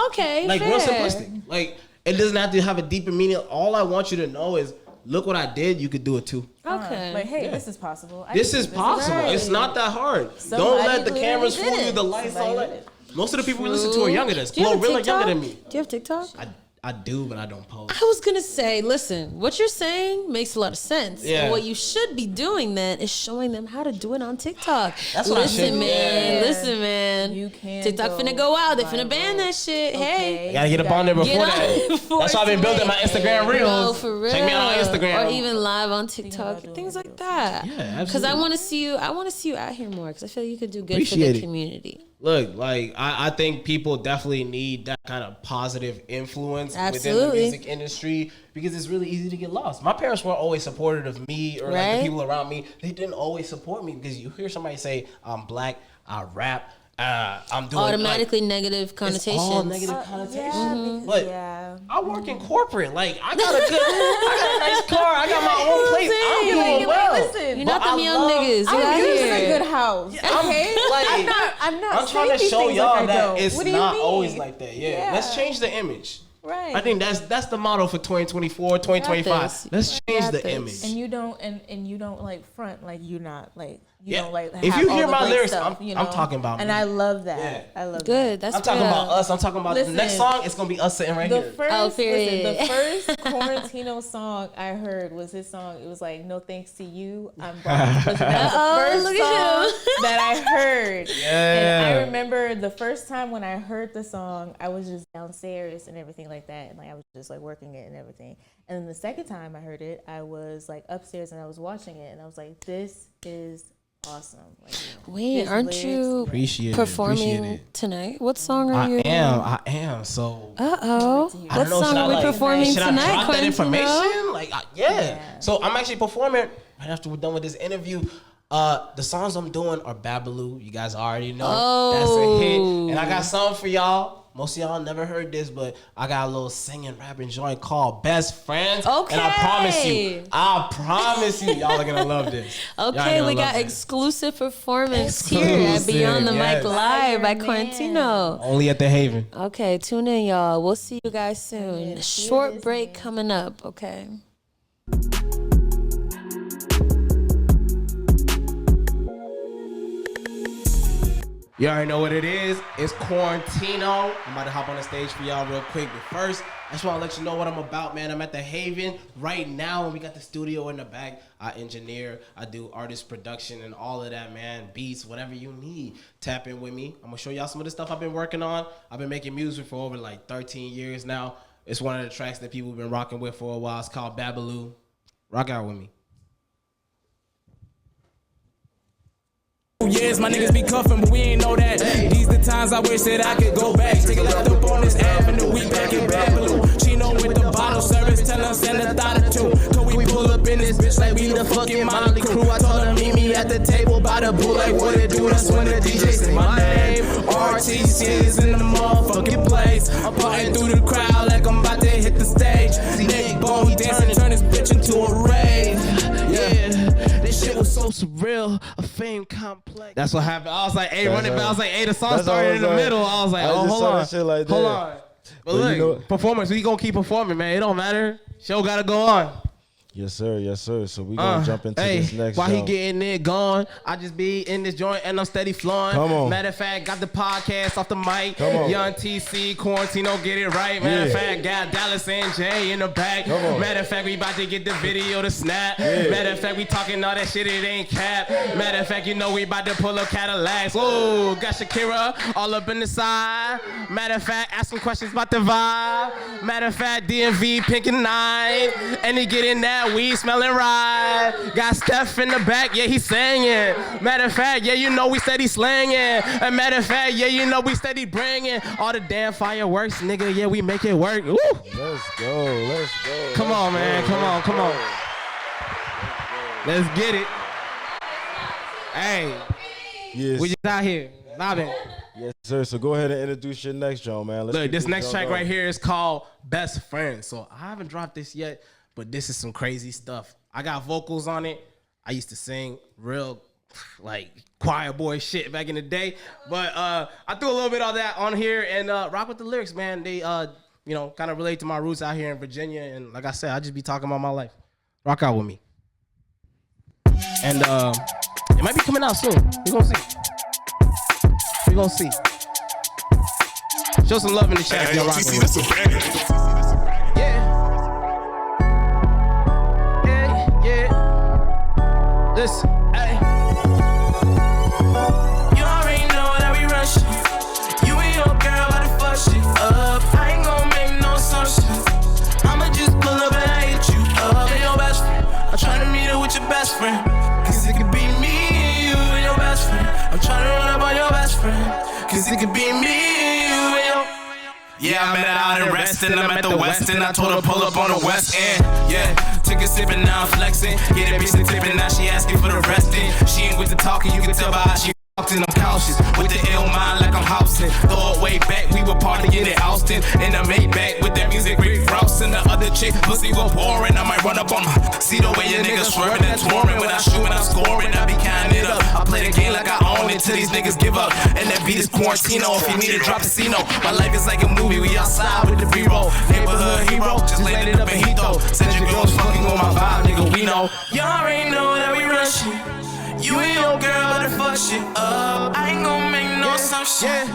Okay, Like fair. real simplistic. Like it doesn't have to have a deeper meaning. All I want you to know is, look what I did. You could do it too. Okay. Like, hey, Yeah. this is possible. I This can is do possible. right. It's not that hard. Somebody Don't let the clearly cameras did fool you, it. the lights, Somebody all did that. it. Most of the people we listen to are younger than us. Do you have a Glorilla younger than TikTok? me. Do you have TikTok? I do, but I don't post. I was gonna say, listen, what you're saying makes a lot of sense. Yeah. And what you should be doing then is showing them how to do it on TikTok. That's what I should listen, do. man. Yeah. Listen, man. You can TikTok go finna go out. They finna viral. ban that shit. Hey. I gotta get up on there before Get on that. before That's why I've been it's building my late. Instagram reels. No, for real. Check me out on Instagram. Or even live on TikTok, doing things like videos. that. Yeah, Because I absolutely. want to see you. I want to see you out here more. Because I feel you could do good Appreciate for the it. community. Look, like I think people definitely need that kind of positive influence within the Absolutely. music industry because it's really easy to get lost. My parents weren't always supportive of me or like Right. the people around me. They didn't always support me because you hear somebody say, "I'm black, I rap, I'm doing Automatically negative like, connotations. It's all negative connotations. Yeah, because, But yeah. I work in corporate. Like I got a nice car. I got my own place. I'm doing Like, well. listen, You're But not them I young love- niggas. You out I'm using a here. good house. I'm Okay, like, I'm not I'm trying saying to these show things y'all like I that don't. it's What do you not mean? always like that. Yeah. Yeah. Let's change the image. Right. I think that's the motto for 2024, 2025. this. Let's change got the this. image. And you don't and you don't like front like you're not like you Yeah. don't like If have you all hear the my great lyrics, stuff, I'm- you I'm know? talking about and me. I love that. Yeah. I love Good. That's I'm talking real. about us. I'm talking about the next Listen. song. It's gonna be us sitting right The here. first, Oh, listen, period. the first Quarantino song I heard was his song. It was like, "No thanks to you, I'm boss." Listen, that Uh-oh, was the look first at song that I heard. Yeah. And I remember the first time when I heard the song, I was just downstairs and everything like that, and like I was just like working it and everything. And then the second time I heard it, I was like upstairs and I was watching it, and I was like, "This is awesome!" Like, Wait, his aren't lyrics- you Appreciate performing tonight? What song are you? I am. So Uh oh. I What don't know. song Should I are we like? performing Should tonight, I drop that Quintino? information? Like, yeah. Yeah. So I'm actually performing right after we're done with this interview. The songs I'm doing are Babalu. You guys already know that's a hit, and I got something for y'all. Most of y'all never heard this, but I got a little singing, rapping joint called Best Friends. Okay. And I promise you, y'all are gonna love this. Okay, we got exclusive performance here at Beyond the Mic Live by Quarantino. Only at the Haven. Okay, tune in, y'all. We'll see you guys soon. Short break coming up, okay? You already know what it is. It's Quarantino. I'm about to hop on the stage for y'all real quick. But first, I just want to let you know what I'm about, man. I'm at the Haven right now, and we got the studio in the back. I engineer, I do artist production and all of that, man. Beats, whatever you need. Tap in with me. I'm going to show y'all some of the stuff I've been working on. I've been making music for over like 13 years now. It's one of the tracks that people have been rocking with for a while. It's called Babaloo. Rock out with me. Years, my niggas be cuffin', but we ain't know that. These the times I wish that I could go back. Take a left up on this avenue, we back in Babaloo. Chino with the bottle service, tell us send a thought or two. Cause we pull up in this bitch like we the fucking Molly crew. I told her meet me at the table by the pool, like what it do, that's when the DJ say my name. RTC is in the motherfucking place. I'm parting through the crowd like I'm about to hit the stage. Nick Bone dancing, turn this bitch into a rave. Yeah, this shit was so surreal, a fame complex. That's what happened. I was like, hey, run it back. I was like, hey, the song started in the middle. I was like, oh, hold on. Hold on. But look, you know, performance, we gonna keep performing, man. It don't matter. Show gotta go on. Yes, sir. Yes, sir. So we gonna jump into this next while jump. he getting it gone, I just be in this joint and I'm steady flowing. Come on. Matter of fact, got the podcast off the mic. Come on. Young TC, Quarantino, get it right. Matter of fact, got Dallas and Jay in the back. Come on. Matter of fact, we about to get the video to snap. Yeah. Matter of fact, we talking all that shit, it ain't cap. Matter of fact, you know we about to pull up Cadillacs. Whoa, got SHAKIRAH all up in the side. Matter of fact, asking questions about the vibe. Matter of fact, DMV pink and night. And he getting that weed smelling right. Got Steph in the back, yeah, he's singing. Matter of fact, yeah, you know we steady slanging. And matter of fact, yeah, you know we steady bringing all the damn fireworks, nigga, yeah, we make it work. Woo. Let's go. Let's go. Come on, man. Come on, come on. Let's get it. Hey, Yes. we just out here vibing. Yes, sir. So go ahead and introduce your next Joe, man. Let's Look, keep this next jump track going. right here is called Best Friend. So I haven't dropped this yet, but this is some crazy stuff. I got vocals on it. I used to sing real like choir boy shit back in the day, but I threw a little bit of that on here and rock with the lyrics, man. They you know, kind of relate to my roots out here in Virginia, and like I said, I just be talking about my life. Rock out with me. And it might be coming out soon. We gonna see. We gonna see. Show some love in the chat. Y'all rock with me. Listen, hey. You already know that we rushing. You and your girl about to fuck shit up. I ain't gon' make no assumptions. I'ma just pull up and I hit you up. And your best friend, I'm tryna meet her with your best friend. Cause it could be me, you and your best friend. I'm tryna run up on your best friend. Cause it could be me, you and your. Yeah, I'm out and resting. I'm at the West End. I told her pull up on the West End. Yeah, took a sip and now I'm flexing. Get that bitch to tipping, now she asking for the resting. She ain't with the talking, you can tell by how she walked in. I'm cautious with the ill mind like I'm housing. Throw it way back, we were partying in Austin. In the Maybach with that music, Rick Ross and the other chick. Pussy was pouring, I might run up on her. See the way your niggas swerving and touring. When I shoot and I'm scoring, I be counting it up. I play the game like I own it till these niggas give up. And that beat is Quarantino. If you need to drop casino, my life is like a movie. We outside with the B-roll. Neighborhood hero, just landed up in Heathrow. Said your girl's fucking on my vibe, nigga. We know. You already know that we rushing. You and your girl about to fuck shit up. I ain't gon' make no assumption.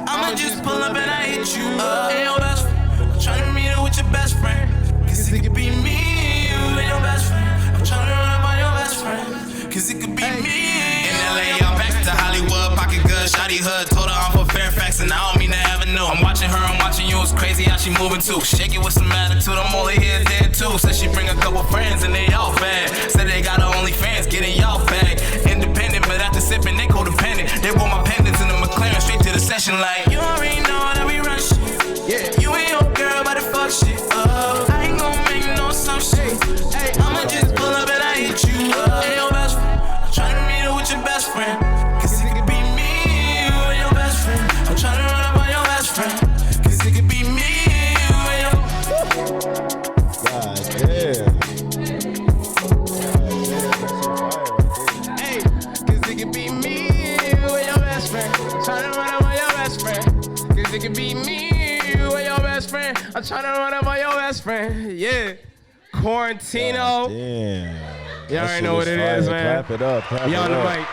I'ma just pull up and I hit you up. And your best friend, I'm tryna meet her with your best friend. Cause it could be me, you and your best friend. I'm tryna run up on your best friend. Cause it could be me. In LA, I'm back to Hollywood, pocket good, shawty hood. Told her I'm for Fairfax and I don't mean to ever know. I'm watching her, I'm watching you, it's crazy how she moving too. Shake it with some attitude, I'm only here dead too. Said she bring a couple friends and they all bad. Said they got her OnlyFans, getting y'all bag. Independent, but after sipping, they codependent. They want my pendants in the McLaren, straight to the session like. You already know that we rushing. Yeah. You and your girl about to fuck shit up. I ain't gon' make no assumptions. Hey, I'ma just pull up and I hit you up. And your best friend, I'm tryna meet her with your best friend. Cause it could be me, you and your best friend. I'm tryna run up on your best friend. Hey, cause it could be me with your best friend. Tryna run up on your best friend. Cause it could be me with your best friend. I'm tryna run up on your best friend. Yeah. Quarantino. Damn. Y'all already know what it is, man. Clap it up. Clap Y'all it the up. mic.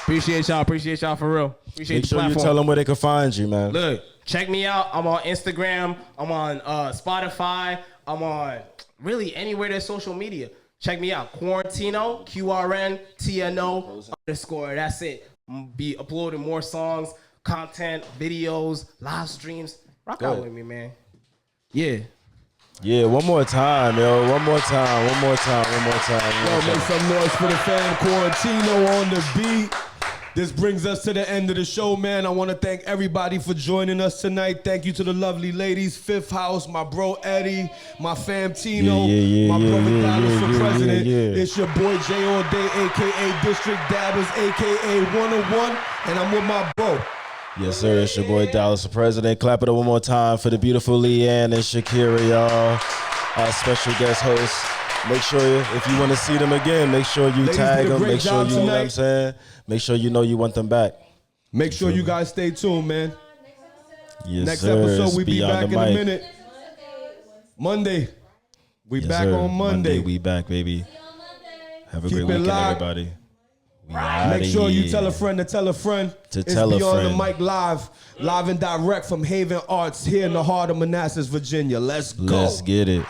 Appreciate y'all for real. Appreciate Make the sure you platform. tell them where they can find you, man. Look, check me out. I'm on Instagram. I'm on Spotify. I'm on really anywhere there's social media. Check me out. Quarantino, QRN TNO _. That's it. I'm gonna be uploading more songs, content, videos, live streams. Rock out with me, man. Yeah. Yeah, one more time, yo. One more time. Yo, make some noise for the fam. Quarantino on the beat. This brings us to the end of the show, man. I want to thank everybody for joining us tonight. Thank you to the lovely ladies, Fifth House, my bro Eddie, my fam Tino, my brother Dallas for president. It's your boy J All Day, a.k.a. District Dabbers, a.k.a. 101, and I'm with my bro. Yes, sir. It's your boy Dallas for president. Clap it up one more time for the beautiful LEANE and Shakira, y'all. Our special guest hosts. Make sure if you want to see them again, make sure you tag them. Make sure you know what I'm saying. Make sure you know you want them back. Make sure you guys stay tuned, man. Yes, Next sir. episode, we be back in a mic. minute. Monday. We Yes, back sir. on Monday. We back, baby. Have a Keep great it weekend, locked. everybody. Make sure you tell a friend to tell a friend. It's Beyond the Mic live and direct from Haven Arts here in the heart of Manassas, Virginia. Let's go. Let's get it.